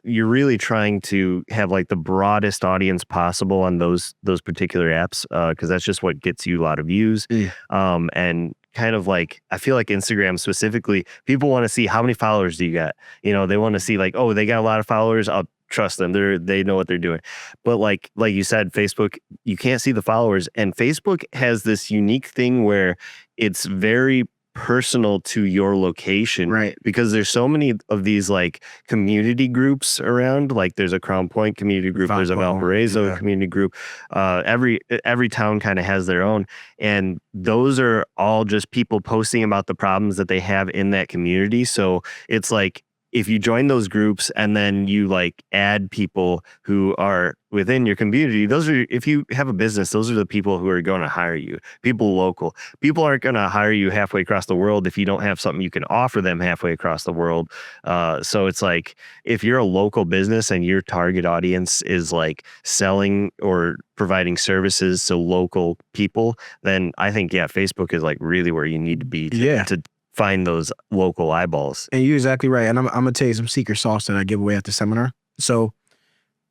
B: you're really trying to have like the broadest audience possible on those particular apps because that's just what gets you a lot of views. And kind of like, I feel like Instagram specifically, people want to see how many followers do you got? They want to see like, oh, they got a lot of followers. trust them. They know what they're doing. But like you said, Facebook, you can't see the followers, and Facebook has this unique thing where it's very personal to your location,
A: Right.
B: because there's so many of these like community groups around. Like there's a Crown Point community group, there's a Valparaiso community group. Every town kind of has their own, and those are all just people posting about the problems that they have in that community. So it's like, if you join those groups and then you like add people who are within your community, those are, if you have a business, those are the people who are going to hire you. People local. People aren't going to hire you halfway across the world if you don't have something you can offer them halfway across the world. So it's like, if you're a local business and your target audience is like selling or providing services to local people, then I think, yeah, Facebook is like really where you need to be to find those local eyeballs.
A: And you're exactly right. And I'm going to tell you some secret sauce that I give away at the seminar. So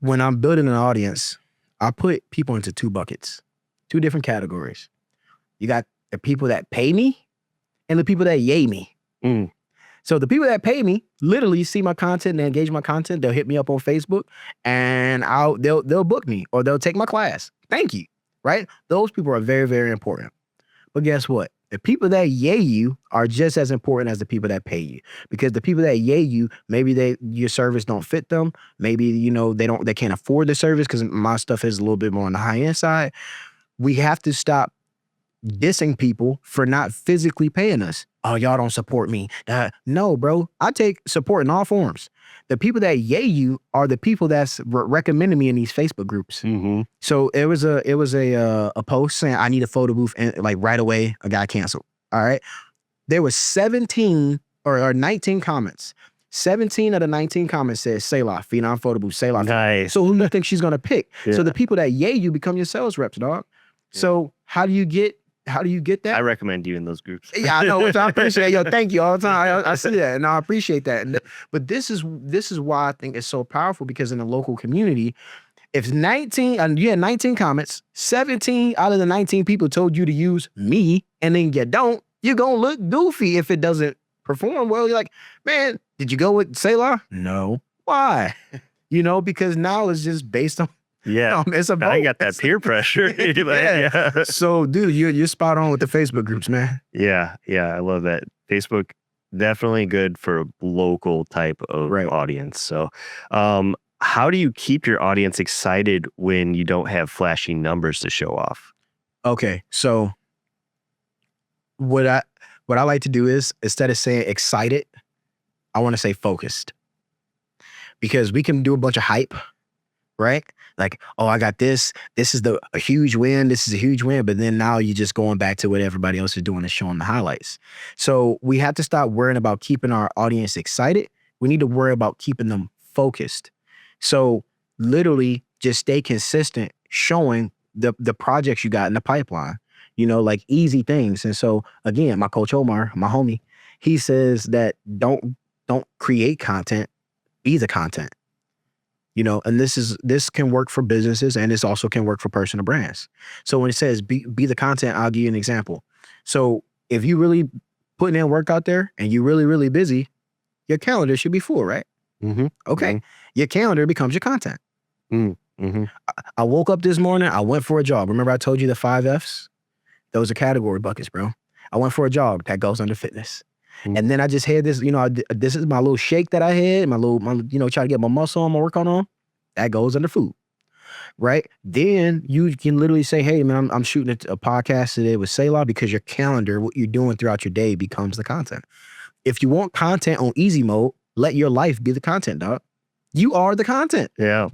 A: when I'm building an audience, I put people into 2 buckets, 2 different categories. You got the people that pay me and the people that yay me. So the people that pay me literally see my content and engage my content. They'll hit me up on Facebook and they'll book me or they'll take my class. Thank you. Right? Those people are very, very important. But guess what? The people that yay you are just as important as the people that pay you, because the people that yay you, maybe your service don't fit them. Maybe, they can't afford the service, because my stuff is a little bit more on the high end side. We have to stop dissing people for not physically paying us. Oh, y'all don't support me. No, bro. I take support in all forms. The people that yay you are the people that's recommending me in these Facebook groups. So it was a post saying I need a photo booth, and like right away a guy canceled. All right. There was 17 or 19 comments. 17 of the 19 comments said Selah, Phenom photo booth, Selah.
B: Nice.
A: So who do you think she's gonna pick? So the people that yay you become your sales reps, dog. So how do you get that?
B: I recommend you in those groups.
A: Yeah, I know. Which I appreciate. Yo, thank you all the time. I see that, and I appreciate that. But this is why I think it's so powerful, because in the local community, if 19, you had 19 comments, 17 out of the 19 people told you to use me, and then you don't, you're gonna look goofy if it doesn't perform well. You're like, man, did you go with Selah? No. Why? Because now it's just based on. It's a vote.
B: I got that peer pressure.
A: So, dude, you're spot on with the Facebook groups, man.
B: Yeah, I love that. Facebook, definitely good for a local type of audience. So, how do you keep your audience excited when you don't have flashy numbers to show off?
A: Okay, so what I like to do is, instead of saying excited, I want to say focused, because we can do a bunch of hype, right? Like, oh, I got this. This is a huge win. This is a huge win. But then now you're just going back to what everybody else is doing and showing the highlights. So we have to stop worrying about keeping our audience excited. We need to worry about keeping them focused. So literally just stay consistent, showing the projects you got in the pipeline, like easy things. And so again, my coach Omar, my homie, he says that don't create content, be the content. And this can work for businesses, and this also can work for personal brands. So when it says be the content, I'll give you an example. So if you really putting in work out there and you're really, really busy, your calendar should be full, right? Okay. Your calendar becomes your content. I woke up this morning, I went for a jog. Remember I told you the 5 Fs? Those are category buckets, bro. I went for a jog. That goes under fitness. And then I just had this, this is my little shake that I had, my try to get my muscle on, my workout on. That goes under food, right? Then you can literally say, hey, man, I'm shooting a podcast today with Selah, because your calendar, what you're doing throughout your day, becomes the content. If you want content on easy mode, let your life be the content, dog. You are the content.
B: Yeah.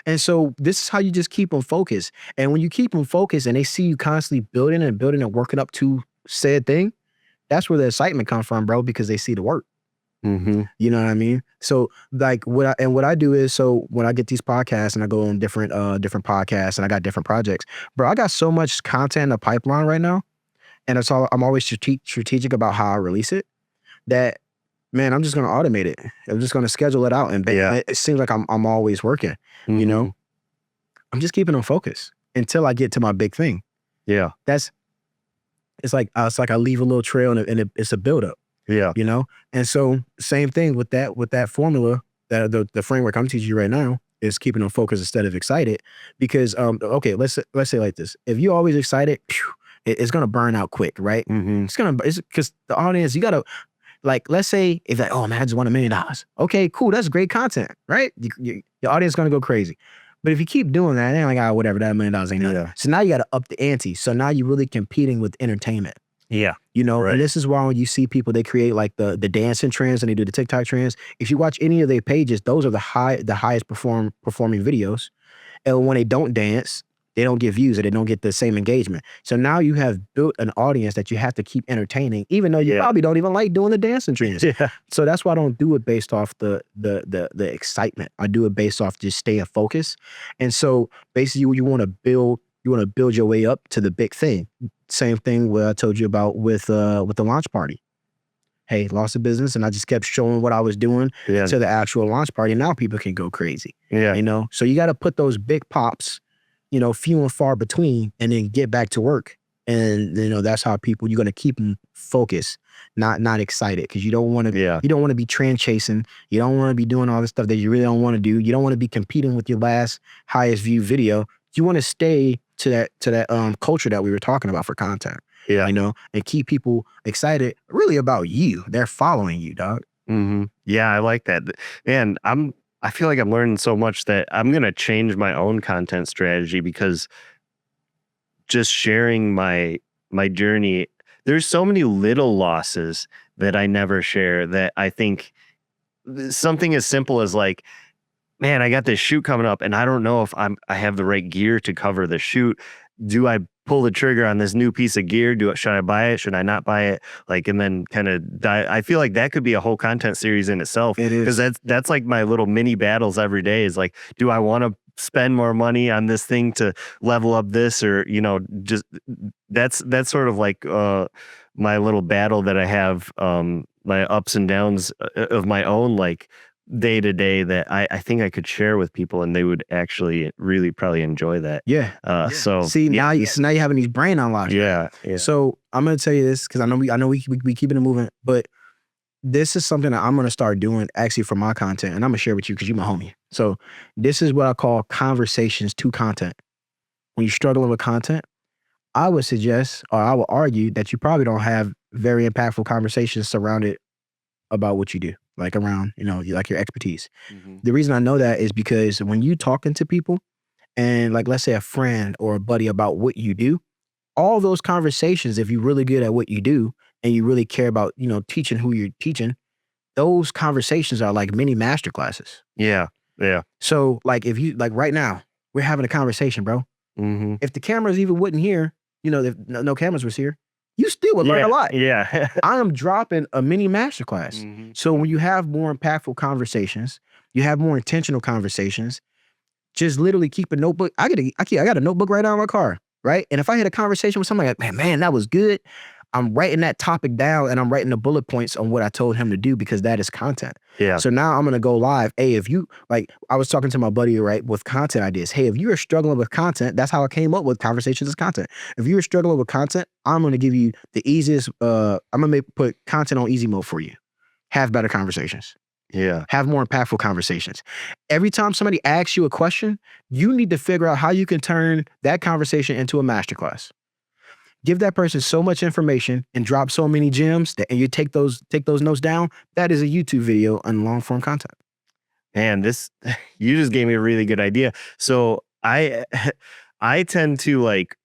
A: And so this is how you just keep them focused. And when you keep them focused and they see you constantly building and working up to said thing, that's where the excitement comes from, bro, because they see the work. You know what I mean? So like what I do is, so when I get these podcasts and I go on different podcasts and I got different projects, bro, I got so much content in the pipeline right now, and I'm always strategic about how I release it, that, man, I'm just going to automate it. I'm just going to schedule it out. And it seems like I'm always working, I'm just keeping them focused until I get to my big thing.
B: Yeah.
A: It's like I leave a little trail, and it's a buildup.
B: Yeah.
A: And so same thing with that formula. the framework I'm teaching you right now is keeping them focused instead of excited. Because okay, let's say like this: if you're always excited, it's gonna burn out quick, right?
B: Mm-hmm.
A: It's because the audience, you gotta, like, let's say if like, oh man, I just won $1 million. Okay, cool, that's great content, right? Your audience is gonna go crazy. But if you keep doing that, they're like, whatever, that $1 million ain't nothing.
B: Yeah.
A: So now you got to up the ante. So now you're really competing with entertainment.
B: Yeah.
A: You know,
B: Right.
A: and this is why when you see people, they create like the dancing trends and they do the TikTok trends. If you watch any of their pages, those are the highest performing videos. And when they don't dance, they don't get views or they don't get the same engagement. So now you have built an audience that you have to keep entertaining, even though you probably don't even like doing the dancing trends.
B: Yeah.
A: So that's why I don't do it based off the excitement. I do it based off just staying focused. And so basically you want to build your way up to the big thing. Same thing what I told you about with the launch party. Hey, lost a business and I just kept showing what I was doing to the actual launch party. Now people can go crazy.
B: Yeah.
A: You know, so you got to put those big pops, you know, few and far between, and then get back to work. And you know, that's how you're going to keep them focused, not excited, because you don't want to you don't want to be trend chasing. You don't want to be doing all this stuff that you really don't want to do. You don't want to be competing with your last highest view video. You want to stay to that culture that we were talking about for content.
B: Yeah.
A: You know, and keep people excited really about you. They're following you, dog.
B: Mm-hmm. Yeah, I like that. And I feel like I'm learning so much that I'm going to change my own content strategy, because just sharing my journey, there's so many little losses that I never share, that I think something as simple as like, man, I got this shoot coming up and I don't know if I have the right gear to cover the shoot. Do I pull the trigger on this new piece of gear? Should I buy it? Should I not buy it? Like, and then kind of I feel like that could be a whole content series in itself.
A: It is.
B: Because that's like my little mini battles every day, is like, do I want to spend more money on this thing to level up this, or, you know, just that's sort of like my little battle that I have, my ups and downs of my own, like, day to day, that I think I could share with people and they would actually really probably enjoy that.
A: Yeah.
B: So
A: see, now you're having these brain unlocks.
B: Yeah.
A: So I'm gonna tell you this, because I know we keeping it moving, but this is something that I'm gonna start doing actually for my content, and I'm gonna share with you because you're my homie. So this is what I call conversations to content. When you're struggling with content, I would suggest, or I would argue, that you probably don't have very impactful conversations surrounded about what you do, like around, you know, like your expertise.
B: Mm-hmm.
A: The reason I know that is because when you talking to people, and like, let's say a friend or a buddy, about what you do, all those conversations, if you're really good at what you do and you really care about, you know, teaching who you're teaching, those conversations are like mini master classes.
B: Yeah.
A: So like, if you, like right now, we're having a conversation, bro.
B: Mm-hmm.
A: If the cameras even wasn't here, you know, if no cameras was here, you still would learn a lot.
B: Yeah.
A: I am dropping a mini masterclass.
B: Mm-hmm.
A: So when you have more impactful conversations, you have more intentional conversations, just literally keep a notebook. I got a notebook right now in my car, right? And if I had a conversation with somebody like, man, that was good, I'm writing that topic down and I'm writing the bullet points on what I told him to do, because that is content.
B: Yeah.
A: So now I'm going to go live. Hey, if you, like, I was talking to my buddy, right, with content ideas. Hey, if you are struggling with content, that's how I came up with conversations as content. If you are struggling with content, I'm going to give you the easiest, I'm going to put content on easy mode for you. Have better conversations.
B: Yeah.
A: Have more impactful conversations. Every time somebody asks you a question, you need to figure out how you can turn that conversation into a masterclass. Give that person so much information and drop so many gems that, and you take those notes down. That is a YouTube video on long form content.
B: Man, you just gave me a really good idea. So I tend to, like,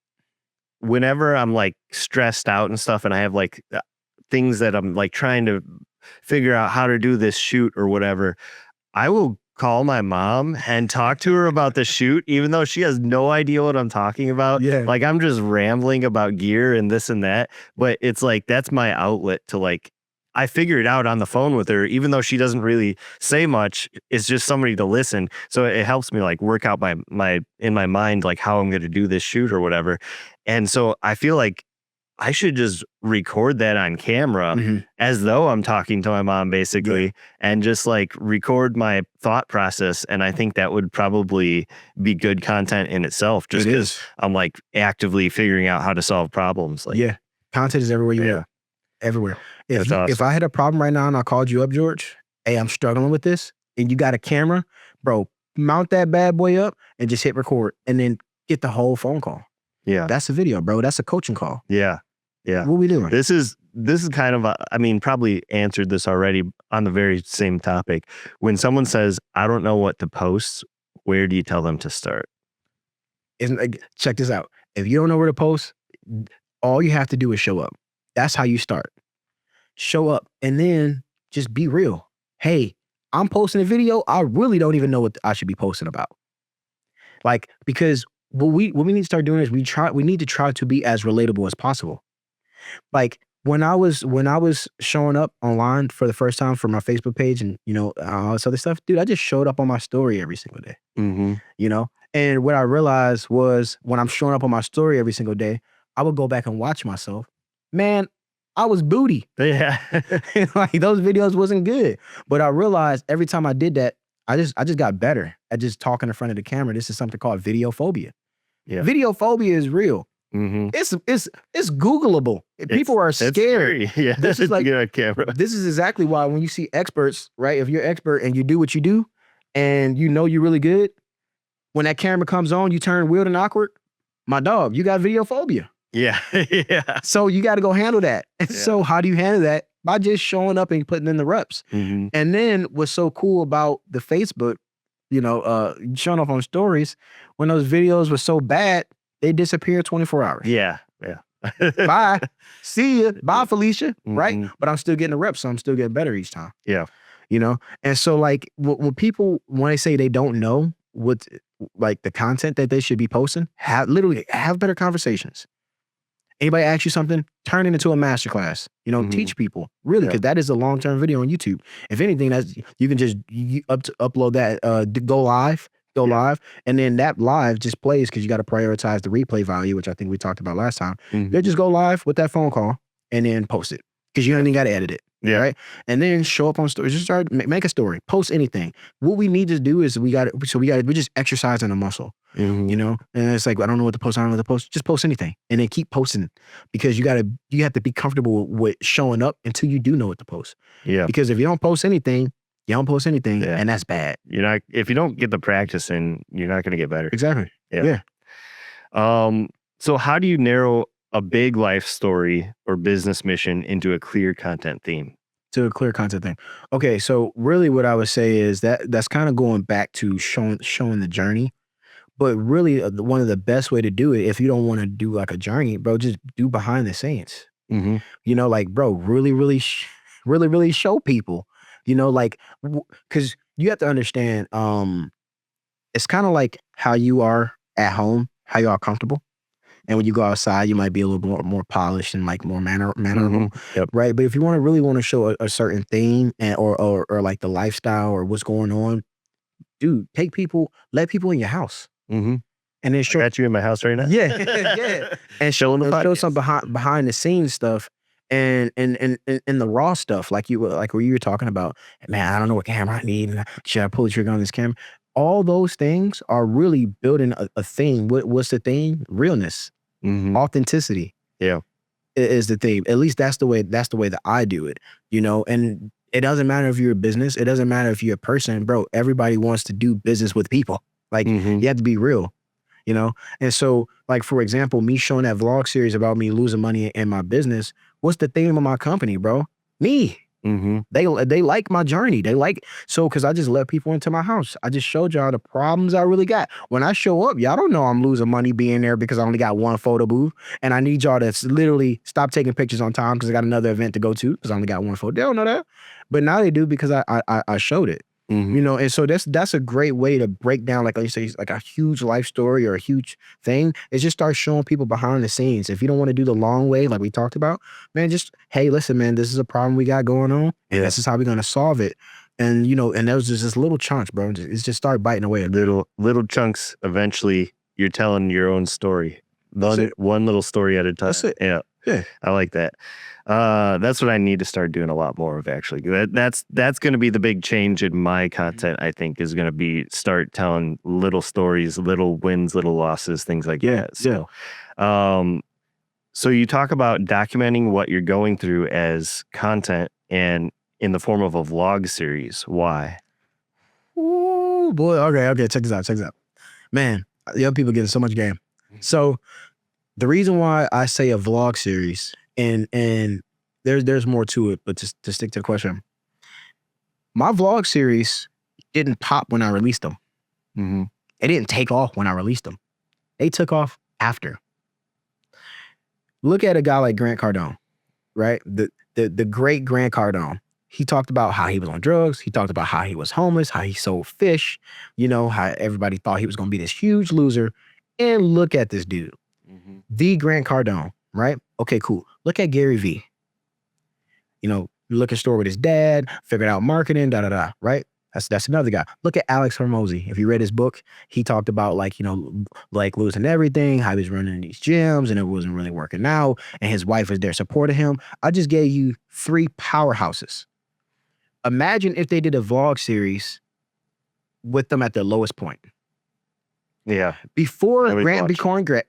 B: whenever I'm like stressed out and stuff, and I have like things that I'm like trying to figure out how to do this shoot or whatever, I will call my mom and talk to her about the shoot, even though she has no idea what I'm talking about.
A: Yeah.
B: Like, I'm just rambling about gear and this and that, but it's like, that's my outlet to, like, I figure it out on the phone with her, even though she doesn't really say much. It's just somebody to listen. So it helps me, like, work out in my mind, like, how I'm going to do this shoot or whatever. And so I feel like I should just record that on camera as though I'm talking to my mom, basically, and just like record my thought process. And I think that would probably be good content in itself, just because I'm like actively figuring out how to solve problems. Like,
A: yeah, content is everywhere you want. Everywhere. If
B: awesome.
A: If I had a problem right now and I called you up, George, hey, I'm struggling with this, and you got a camera, bro, mount that bad boy up and just hit record and then get the whole phone call.
B: Yeah.
A: That's a video, bro. That's a coaching call.
B: Yeah. Yeah.
A: What we doing?
B: This is kind of, I mean, probably answered this already on the very same topic. When someone says, I don't know what to post, where do you tell them to start?
A: Check this out. If you don't know where to post, all you have to do is show up. That's how you start. Show up and then just be real. Hey, I'm posting a video. I really don't even know what I should be posting about. Like, because what we need to start doing is we need to try to be as relatable as possible. Like when I was showing up online for the first time for my Facebook page and all this other stuff, dude, I just showed up on my story every single day. And what I realized was when I'm showing up on my story every single day, I would go back and watch myself. Man, I was booty.
B: Yeah.
A: Like those videos wasn't good. But I realized every time I did that, I just got better at just talking in front of the camera. This is something called video phobia.
B: Yeah.
A: Video phobia is real. It's Googleable. People are scared.
B: Yeah,
A: this is like
B: on camera.
A: This is exactly why when you see experts, right? If you're expert and you do what you do, and you're really good, when that camera comes on, you turn weird and awkward. My dog, you got video phobia.
B: Yeah, yeah.
A: So you got to go handle that. And so how do you handle that? By just showing up and putting in the reps. And then what's so cool about the Facebook, showing up on stories, when those videos were so bad, they disappeared 24 hours.
B: Yeah.
A: Bye. See ya. Bye, Felicia. Right? But I'm still getting the reps, so I'm still getting better each time.
B: Yeah.
A: And so like when people, when they say they don't know what like the content that they should be posting, have better conversations. Anybody ask you something, turn it into a masterclass. Teach people really, because that is a long-term video on YouTube. If anything, that's you can just upload that, go live, and then that live just plays because you got to prioritize the replay value, which I think we talked about last time. They just go live with that phone call and then post it because you don't even got to edit it.
B: Yeah.
A: Right. And then show up on stories. Just start make a story. Post anything. What we need to do is we're just exercising a muscle. And it's like I don't know what to post. I don't know what to post. Just post anything, and then keep posting because you have to be comfortable with showing up until you do know what to post. Yeah. Because if you don't post anything, and that's bad.
B: If you don't get the practice in, you're not going to get better.
A: Exactly.
B: Yeah. So how do you narrow a big life story or business mission into a clear content theme?
A: To a clear content thing. Okay, so really what I would say is that's kind of going back to showing the journey. But really one of the best way to do it, if you don't want to do like a journey, bro, just do behind the scenes. Like, bro, really show people, like, because you have to understand, it's kind of like how you are at home, how you are comfortable. And when you go outside, you might be a little more polished and like more mannerable, right? But if you really want to show a certain theme or like the lifestyle or what's going on, dude, let people in your house, and then show.
B: I got you in my house right now.
A: Yeah, and show some behind the scenes stuff and the raw stuff, like where you were talking about. Man, I don't know what camera I need. Should I pull the trigger on this camera? All those things are really building a theme. What's the theme? Realness, authenticity. Yeah, is the theme. At least that's the way that I do it. And it doesn't matter if you're a business. It doesn't matter if you're a person, bro. Everybody wants to do business with people. Like you have to be real. And so, like for example, me showing that vlog series about me losing money in my business. What's the theme of my company, bro? Me. They like my journey. Because I just let people into my house. I just showed y'all the problems I really got. When I show up, y'all don't know I'm losing money being there because I only got one photo booth. And I need y'all to literally stop taking pictures on time because I got another event to go to because I only got one photo. They don't know that. But now they do because I showed it. And so that's a great way to break down, like you say, like a huge life story or a huge thing, is just start showing people behind the scenes. If you don't want to do the long way, like we talked about, man, just, hey, listen, man, this is a problem we got going on. And this is how we're going to solve it. And, and those are just little chunks, bro. It's just start biting away.
B: Little chunks. Eventually you're telling your own story. One little story at a time.
A: That's it.
B: Yeah. I like that. That's what I need to start doing a lot more of, actually. That's going to be the big change in my content, I think, is going to be start telling little stories, little wins, little losses, things like that. So, so you talk about documenting what you're going through as content and in the form of a vlog series. Why?
A: Ooh, boy. Okay. Check this out. Man, young people getting so much game. So the reason why I say a vlog series, and there's more to it, but to stick to the question, my vlog series didn't pop when I released them.
B: Mm-hmm.
A: It didn't take off when I released them. They took off after. Look at a guy like Grant Cardone, right? The great Grant Cardone. He talked about how he was on drugs. He talked about how he was homeless, how he sold fish, how everybody thought he was going to be this huge loser. And look at this dude, the Grant Cardone, right? Okay, cool. Look at Gary Vee. Liquor store with his dad, figured out marketing, right? That's another guy. Look at Alex Hormozy. If you read his book, he talked about like losing everything, how he was running these gyms and it wasn't really working out, and his wife was there supporting him. I just gave you 3 powerhouses. Imagine if they did a vlog series with them at their lowest point.
B: Yeah.
A: Before Grant became Grant,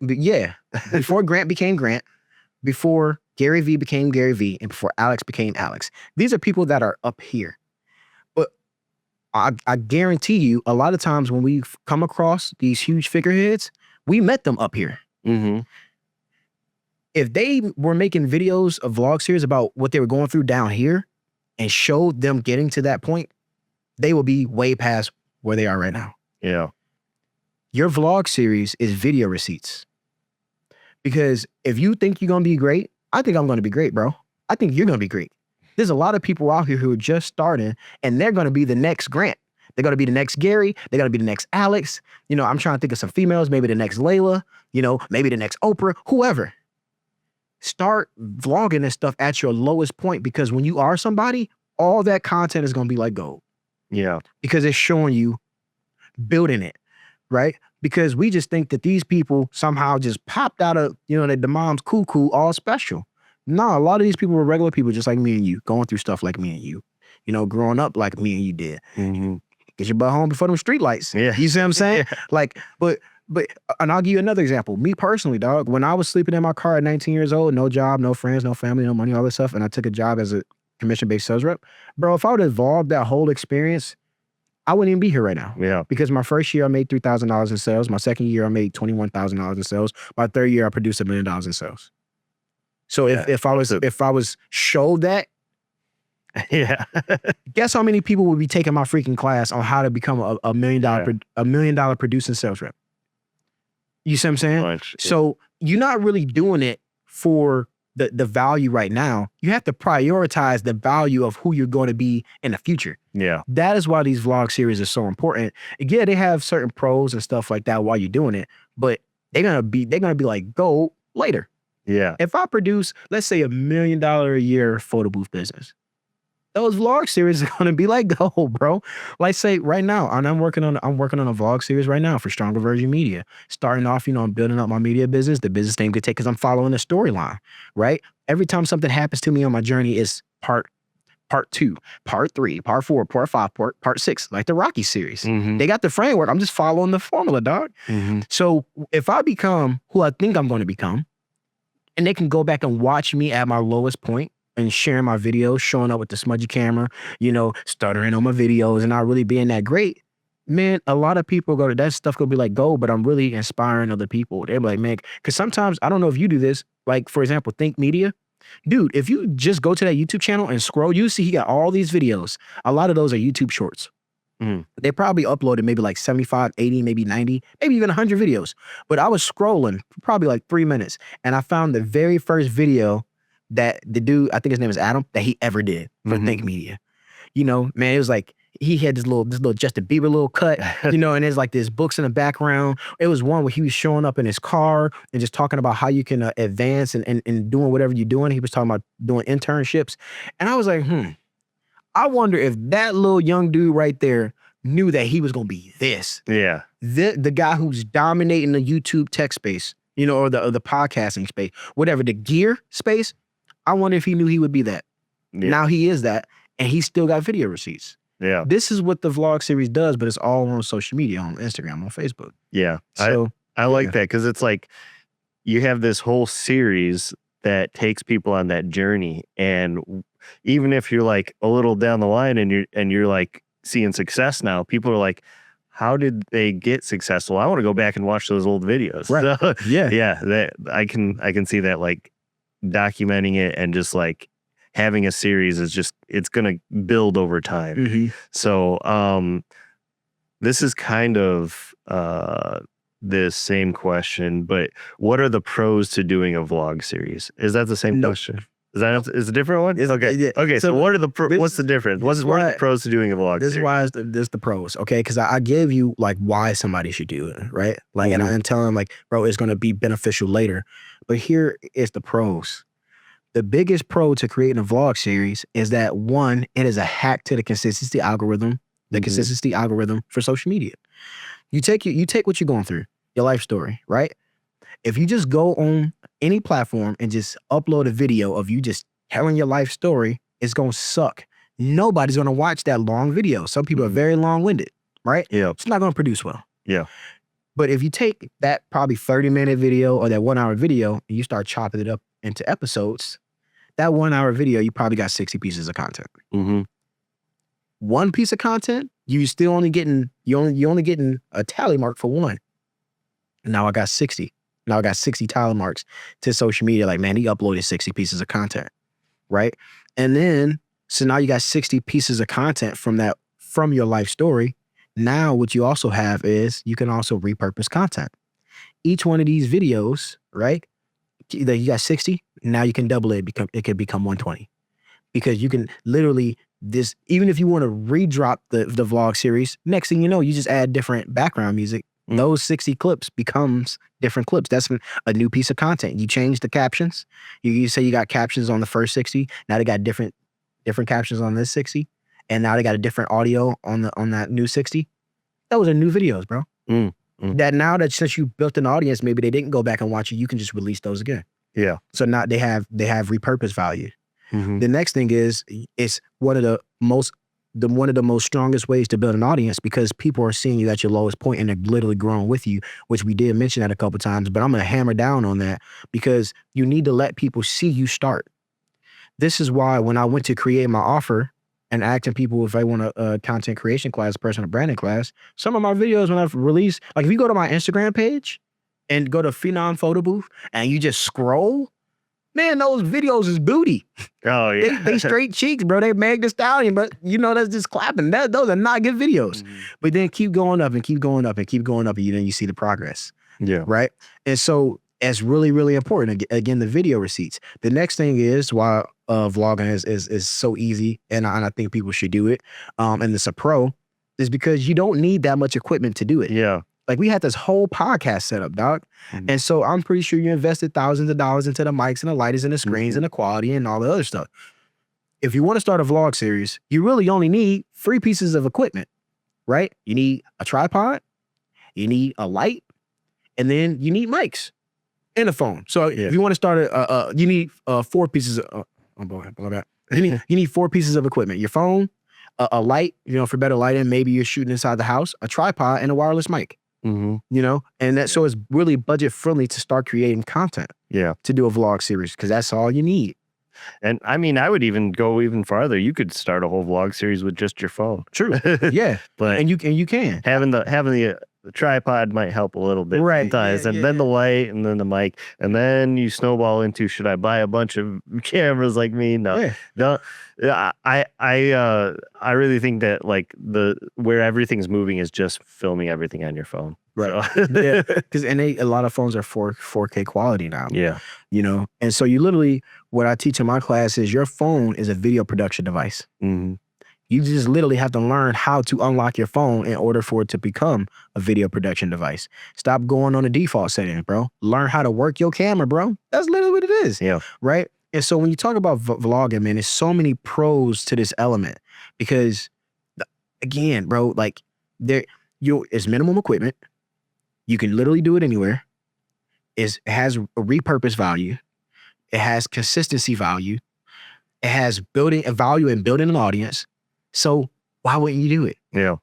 A: before Grant became Grant, before Gary Vee became Gary Vee, and before Alex became Alex. These are people that are up here. But I guarantee you, a lot of times when we come across these huge figureheads, we met them up here.
B: Mm-hmm.
A: If they were making videos, a vlog series about what they were going through down here and showed them getting to that point, they will be way past where they are right now.
B: Yeah.
A: Your vlog series is video receipts. Because if you think you're going to be great, I think I'm going to be great, bro. I think you're going to be great. There's a lot of people out here who are just starting, and they're going to be the next Grant. They're going to be the next Gary. They're going to be the next Alex. I'm trying to think of some females, maybe the next Layla, maybe the next Oprah, whoever. Start vlogging this stuff at your lowest point, because when you are somebody, all that content is going to be like gold.
B: Yeah.
A: Because it's showing you building it, right? Because we just think that these people somehow just popped out of, the mom's cuckoo, all special. No, a lot of these people were regular people just like me and you, going through stuff like me and you, growing up like me and you did.
B: Mm-hmm.
A: Get your butt home before them street lights.
B: Yeah.
A: You see what I'm saying?
B: Yeah.
A: Like, but, and I'll give you another example. Me personally, dog, when I was sleeping in my car at 19 years old, no job, no friends, no family, no money, all this stuff, and I took a job as a commission-based sales rep, bro, if I would have evolved that whole experience, I wouldn't even be here right now.
B: Yeah.
A: Because my first year I made $3,000 in sales. My second year I made $21,000 in sales. My third year I produced $1 million in sales. So if I was showed that,
B: yeah,
A: guess how many people would be taking my freaking class on how to become a $1 million producing sales rep? You see what I'm saying?
B: Bunch.
A: So you're not really doing it for the value right now. You have to prioritize the value of who you're going to be in the future.
B: Yeah.
A: That is why these vlog series are so important. Yeah, they have certain pros and stuff like that while you're doing it, but they're gonna be like gold later.
B: Yeah.
A: If I produce, let's say, $1 million a year photo booth business, those vlog series are gonna be like gold, bro. Like, say right now, and I'm working on a vlog series right now for Stronger Version Media. Starting off, I'm building up my media business. The business name could take because I'm following the storyline, right? Every time something happens to me on my journey is part 2, part 3, part 4, part 5, part 6, like the Rocky series.
B: Mm-hmm.
A: They got the framework. I'm just following the formula, dog.
B: Mm-hmm.
A: So if I become who I think I'm going to become, and they can go back and watch me at my lowest point and sharing my videos, showing up with the smudgy camera, stuttering on my videos and not really being that great, man, a lot of people go to that stuff could be like gold, but I'm really inspiring other people. They're like, man, because sometimes, I don't know if you do this, like, for example, Think Media. Dude, if you just go to that YouTube channel and scroll, you see he got all these videos. A lot of those are YouTube shorts. They probably uploaded maybe like 75, 80, maybe 90, maybe even 100 videos. But I was scrolling for probably like 3 minutes, and I found the very first video that the dude, I think his name is Adam, that he ever did for Think Media. Man, it was like he had this little Justin Bieber little cut, and there's like this books in the background. It was one where he was showing up in his car and just talking about how you can advance and doing whatever you're doing. He was talking about doing internships. And I was like, I wonder if that little young dude right there knew that he was going to be this.
B: Yeah.
A: The guy who's dominating the YouTube tech space, or the podcasting space, whatever, the gear space. I wonder if he knew he would be that. Yeah. Now he is that, and he still got video receipts.
B: Yeah.
A: This is what the vlog series does, but it's all on social media, on Instagram, on Facebook.
B: Yeah.
A: So
B: I like that, because it's like you have this whole series that takes people on that journey, and even if you're like a little down the line and you're like seeing success now. People are like, how did they get successful? I want to go back and watch those old videos.
A: Right.
B: So,
A: Yeah.
B: yeah, I can see that, like documenting it and just like having a series is just, it's going to build over time.
A: Mm-hmm.
B: So, this is kind of the same question, but what are the pros to doing a vlog series? Is that the same question? Is a different one? Okay.
A: Yeah.
B: Okay. So what are what's the difference? What are the pros to doing a vlog
A: This
B: series?
A: is why this the pros, okay? Because I gave you like why somebody should do it, right? Like, and I'm telling them like, bro, it's going to be beneficial later. But here is the pros. The biggest pro to creating a vlog series is that, one, it is a hack to the consistency algorithm, consistency algorithm for social media. You take what you're going through, your life story, right? If you just go on any platform and just upload a video of you just telling your life story, it's going to suck. Nobody's going to watch that long video. Some people are very long-winded, right?
B: Yeah.
A: It's not going to produce well.
B: Yeah.
A: But if you take that probably 30-minute video or that 1-hour video and you start chopping it up into episodes, that 1-hour video, you probably got 60 pieces of content. One piece of content, you still only getting, you're only getting a tally mark for one. Now I got 60. Now I got 60 tally marks to social media. Like, man, he uploaded 60 pieces of content, right? And then, so now you got 60 pieces of content from your life story. Now what you also have is you can also repurpose content. Each one of these videos, right? You got 60. Now you can double it. It could become 120, because you can literally even if you want to redrop the vlog series, next thing you know, you just add different background music. Those 60 clips becomes different clips. That's a new piece of content. You change the captions. You say you got captions on the first 60. Now they got different captions on this 60. And now they got a different audio on that new 60. Those are new videos, bro. That now that since you built an audience, maybe they didn't go back and watch it, you can just release those again.
B: Yeah.
A: So now they have repurpose value. The next thing is, it's one of the most strongest ways to build an audience, because people are seeing you at your lowest point and they're literally growing with you, which we did mention that a couple of times, but I'm going to hammer down on that, because you need to let people see you start. This is why when I went to create my offer and asking people if I want a content creation class, personal branding class, some of my videos when I've released, like if you go to my Instagram page and go to Phenom Photo Booth and you just scroll, man, those videos is booty.
B: Oh, yeah.
A: They straight cheeks, bro. They Meg Thee Stallion, but that's just clapping. Those are not good videos. But then keep going up and keep going up and keep going up, and then you see the progress.
B: Yeah.
A: Right? And so it's really, really important. Again, the video receipts. The next thing is why vlogging is so easy, and I think people should do it, and it's a pro, is because you don't need that much equipment to do it.
B: Yeah.
A: Like, we had this whole podcast set up, dog. And so I'm pretty sure you invested thousands of dollars into the mics and the lighters and the screens and the quality and all the other stuff. If you want to start a vlog series, you really only need 3 pieces of equipment, right? You need a tripod, you need a light, and then you need mics and a phone. So if you want to start you need 4 pieces of, you need 4 pieces of equipment: your phone, a light, for better lighting, maybe you're shooting inside the house, a tripod, and a wireless mic. And that, so it's really budget friendly to start creating content.
B: Yeah.
A: To do a vlog series, because that's all you need.
B: And I mean, I would even go even farther. You could start a whole vlog series with just your phone.
A: True. Yeah.
B: But
A: and you can.
B: Having the tripod might help a little bit,
A: right?
B: Sometimes. And then the light, and then the mic, and then you snowball into, should I buy a bunch of cameras like me? No. No. I really think that like where everything's moving is just filming everything on your phone.
A: Right. So. Yeah. Because a lot of phones are 4K quality now.
B: Yeah.
A: And so you literally, what I teach in my class is your phone is a video production device. You just literally have to learn how to unlock your phone in order for it to become a video production device. Stop going on the default settings, bro. Learn how to work your camera, bro. That's literally what it is. Yeah. Right. And so when you talk about vlogging, man, there's so many pros to this element, because again, bro, like it's minimum equipment. You can literally do it anywhere. It has a repurpose value. It has consistency value. It has building a value and building an audience. So why wouldn't you do it? Yeah.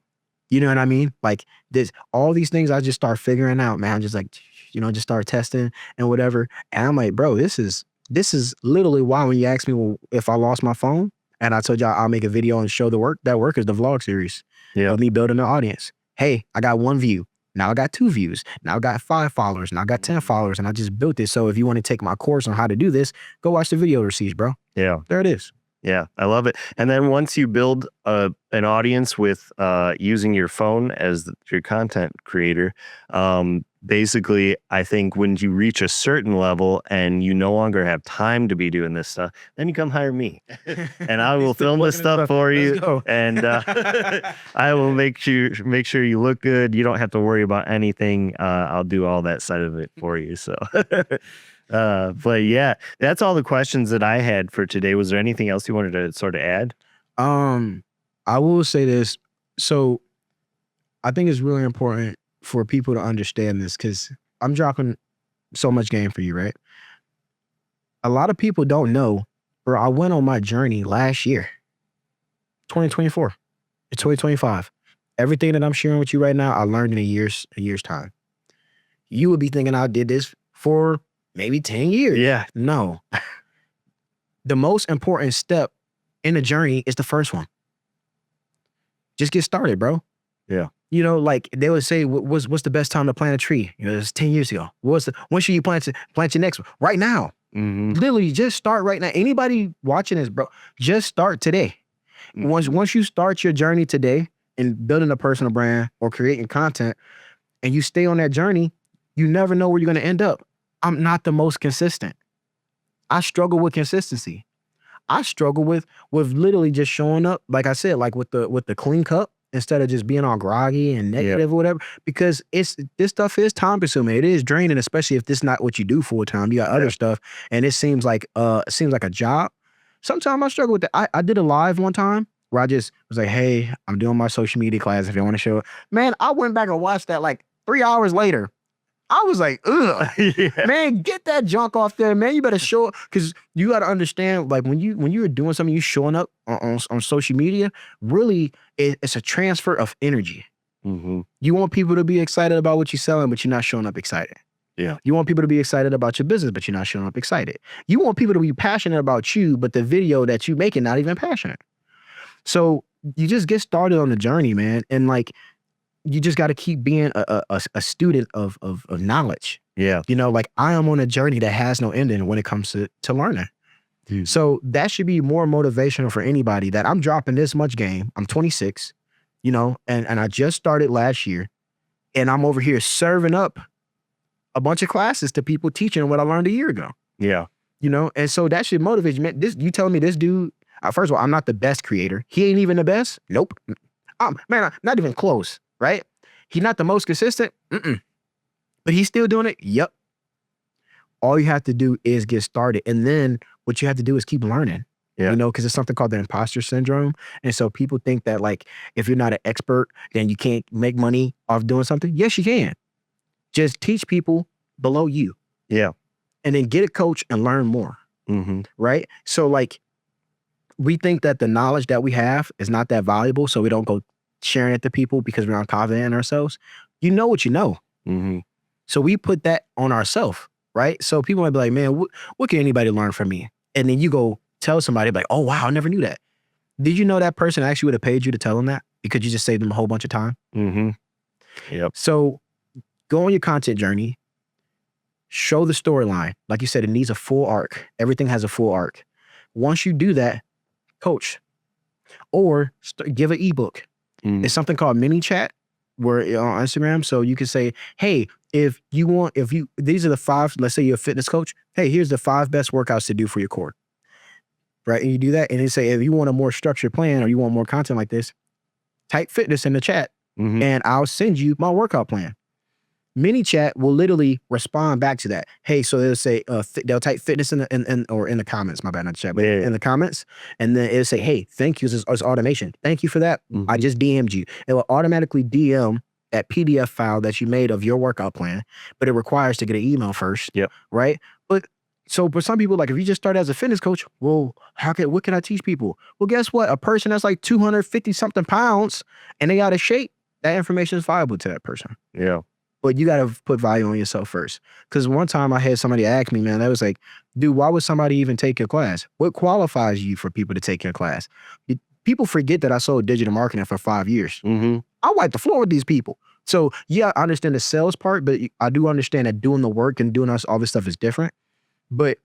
A: You know what I mean? Like, all these things I just start figuring out, man. I'm just like, just start testing and whatever. And I'm like, bro, this is literally why when you ask me, well, if I lost my phone and I told y'all I'll make a video and show the work, that work is the vlog series.
B: Yeah.
A: of me building an audience. Hey, I got 1 view. Now I got 2 views. Now I got 5 followers. Now I got 10 followers, and I just built it. So if you want to take my course on how to do this, go watch the video receipts, bro.
B: Yeah.
A: There it is.
B: Yeah, I love it. And then once you build an audience with using your phone as your content creator, basically, I think when you reach a certain level and you no longer have time to be doing this stuff, then you come hire me, and I will film this stuff for you, and I will make sure you look good. You don't have to worry about anything. I'll do all that side of it for you. So. But yeah, that's all the questions that I had for today. Was there anything else you wanted to sort of add?
A: I will say this. So I think it's really important for people to understand this, because I'm dropping so much game for you, right? A lot of people don't know, bro, I went on my journey last year, 2024. It's 2025. Everything that I'm sharing with you right now, I learned in a year's time. You would be thinking I did this for maybe 10 years.
B: Yeah.
A: No. The most important step in the journey is the first one. Just get started, bro.
B: Yeah.
A: You know, like they would say, what's the best time to plant a tree? You know, it's 10 years ago. When should you plant your next one? Right now. Literally, just start right now. Anybody watching this, bro, just start today. Once you start your journey today in building a personal brand or creating content, and you stay on that journey, you never know where you're going to end up. I'm not the most consistent. I struggle with consistency. I struggle with literally just showing up, like I said, like with the clean cup, instead of just being all groggy and negative or whatever, because this stuff is time consuming. It is draining, especially if this is not what you do full time. You got other stuff, and it seems like a job. Sometimes I struggle with that. I did a live one time where I just was like, hey, I'm doing my social media class if you want to show it. Man, I went back and watched that like 3 hours later. I was like, ugh, man, get that junk off there, man. You better show up, because you got to understand, like when you're doing something, you showing up on social media, really, it's a transfer of energy. You want people to be excited about what you're selling, but you're not showing up excited.
B: Yeah.
A: You want people to be excited about your business, but you're not showing up excited. You want people to be passionate about you, but the video that you making not even passionate. So you just get started on the journey, man, and like, you just got to keep being a student of knowledge.
B: Yeah.
A: You know, like I am on a journey that has no ending when it comes to learning. So that should be more motivational for anybody, that I'm dropping this much game. I'm 26, you know, and I just started last year, and I'm over here serving up a bunch of classes to people teaching what I learned a year ago.
B: Yeah.
A: You know, and so that should motivate you, man. You telling me this dude, first of all, I'm not the best creator. He ain't even the best. Nope. Man, not even close. Right? He's not the most consistent. But he's still doing it. Yep. All you have to do is get started. And then what you have to do is keep learning. Yeah. You know, because it's something called the imposter syndrome. And so people think that, like, if you're not an expert, then you can't make money off doing something. Yes, you can. Just teach people below you.
B: Yeah.
A: And then get a coach and learn more. Right? So, like, we think that the knowledge that we have is not that valuable, so we don't go sharing it to people because we're unconfident in ourselves. You know what you know. So we put that on ourselves, right? So people might be like, man, what can anybody learn from me? And then you go tell somebody, like, oh, wow, I never knew that. Did you know that person actually would have paid you to tell them that because you just saved them a whole bunch of time?
B: Yep.
A: So go on your content journey. Show the storyline. Like you said, it needs a full arc. Everything has a full arc. Once you do that, coach. Or give an ebook. It's something called mini chat, where on Instagram. So you can say, hey, these are the 5, let's say you're a fitness coach. Hey, here's the 5 best workouts to do for your core. Right? And you do that. And they say, if you want a more structured plan or you want more content like this, type fitness in the chat and I'll send you my workout plan. Mini chat will literally respond back to that. Hey, so they'll say, they'll type fitness in the comments, my bad, not chat, but in the comments. And then it'll say, hey, thank you. It's automation. Thank you for that. I just DM'd you. It will automatically DM that PDF file that you made of your workout plan, but it requires to get an email first.
B: Yep.
A: Right. But so for some people, like if you just start as a fitness coach, well, what can I teach people? Well, guess what? A person that's like 250 something pounds and they out of shape, that information is viable to that person.
B: Yeah.
A: But you got to put value on yourself first. Because one time I had somebody ask me, man, that was like, dude, why would somebody even take your class? What qualifies you for people to take your class? people forget that I sold digital marketing for 5 years.
B: Mm-hmm.
A: I wipe the floor with these people. So yeah, I understand the sales part, but I do understand that doing the work and doing all this stuff is different. But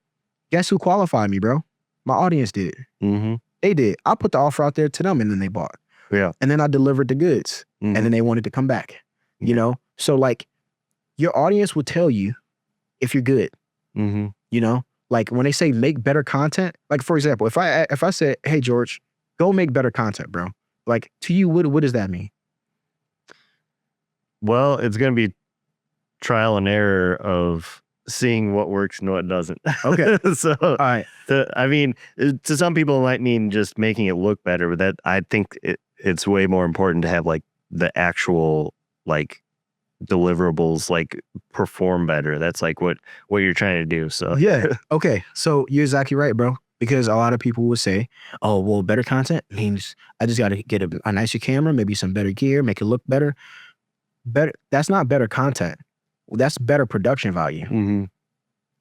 A: guess who qualified me, bro? My audience did.
B: Mm-hmm.
A: They did. I put the offer out there to them and then they bought.
B: Yeah.
A: And then I delivered the goods.
B: Mm-hmm.
A: And then they wanted to come back. You know? So like your audience will tell you if you're good.
B: Mm-hmm.
A: You know? Like when they say make better content, like for example, if I said, hey George, go make better content, bro. Like to you, what does that mean?
B: Well, it's gonna be trial and error of seeing what works and what doesn't.
A: Okay.
B: So
A: All right.
B: I mean, to some people it might mean just making it look better, but that I think it's way more important to have like the actual like deliverables like perform better. That's like what you're trying to do. So
A: yeah. Okay. So you're exactly right, bro. Because a lot of people would say, oh, well, better content means I just got to get a nicer camera, maybe some better gear, make it look better. Better. That's not better content. That's better production value.
B: Mm-hmm.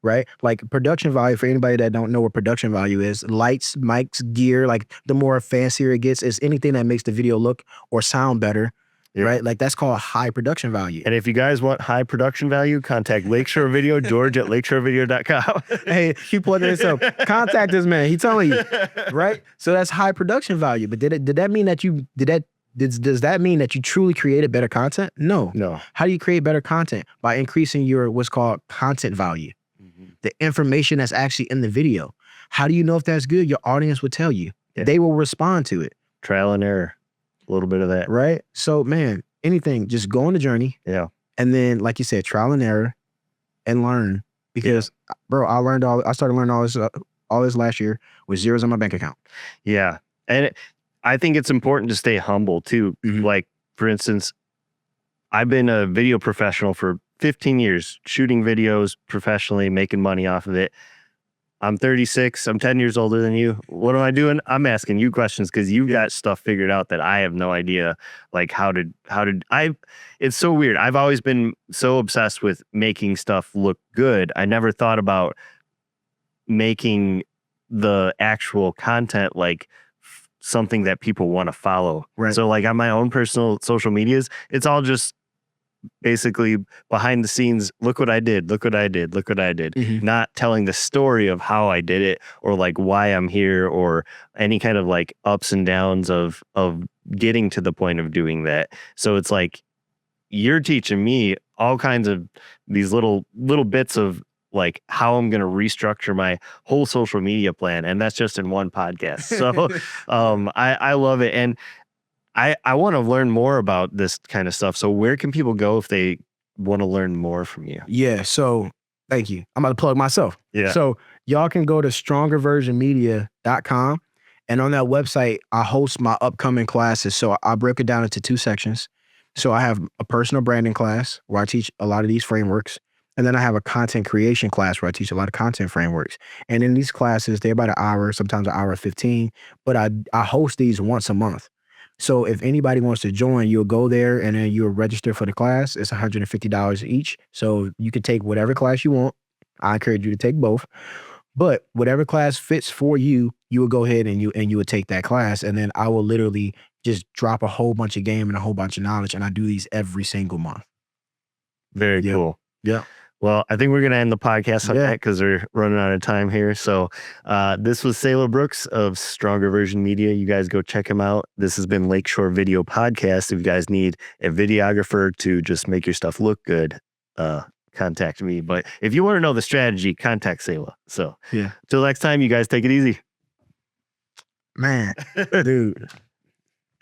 A: Right? Like production value, for anybody that don't know what production value is, lights, mics, gear, like the more fancier it gets is anything that makes the video look or sound better. Yep. Right? Like that's called high production value.
B: And if you guys want high production value, contact Lakeshore Video, George at lakeshorevideo.com.
A: Hey, keep plugging this up. Contact this man. He telling you. Right? So that's high production value. But did that mean that does that mean that you truly created better content? No.
B: No.
A: How do you create better content? By increasing your what's called content value. Mm-hmm. The information that's actually in the video. How do you know if that's good? Your audience will tell you. Yeah. They will respond to it.
B: Trial and error. A little bit of that.
A: Right? So, man, anything, just go on the journey.
B: Yeah.
A: And then, like you said, trial and error and learn. Because, bro, I started learning all this last year with zeros in my bank account.
B: Yeah. And I think it's important to stay humble, too. Mm-hmm. Like, for instance, I've been a video professional for 15 years, shooting videos professionally, making money off of it. I'm 36. I'm 10 years older than you. What am I doing? I'm asking you questions because you've got stuff figured out that I have no idea. Like it's so weird. I've always been so obsessed with making stuff look good. I never thought about making the actual content like something that people want to follow.
A: Right.
B: So like on my own personal social medias, it's all just basically behind the scenes, look what I did, look what I did, look what I did. Mm-hmm. Not telling the story of how I did it or like why I'm here or any kind of like ups and downs of getting to the point of doing that. So it's like you're teaching me all kinds of these little bits of like how I'm going to restructure my whole social media plan. And that's just in one podcast. So I love it. And I want to learn more about this kind of stuff. So where can people go if they want to learn more from you?
A: Yeah. So thank you. I'm about to plug myself.
B: Yeah.
A: So y'all can go to strongerversionmedia.com. And on that website, I host my upcoming classes. So I break it down into 2 sections. So I have a personal branding class where I teach a lot of these frameworks. And then I have a content creation class where I teach a lot of content frameworks. And in these classes, they're about an hour, sometimes an hour and 15. But I host these once a month. So if anybody wants to join, you'll go there and then you'll register for the class. It's $150 each. So you can take whatever class you want. I encourage you to take both. But whatever class fits for you, you will go ahead and you would take that class. And then I will literally just drop a whole bunch of game and a whole bunch of knowledge. And I do these every single month.
B: Very cool.
A: Yeah.
B: Well, I think we're going to end the podcast on that because we're running out of time here. So this was Selah Brooks of Stronger Version Media. You guys go check him out. This has been Lakeshore Video Podcast. If you guys need a videographer to just make your stuff look good, contact me. But if you want to know the strategy, contact Selah. So until next time, you guys take it easy.
A: Man, dude,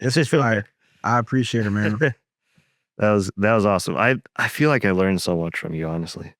A: it's just feel like I appreciate it, man.
B: That was awesome. I feel like I learned so much from you, honestly.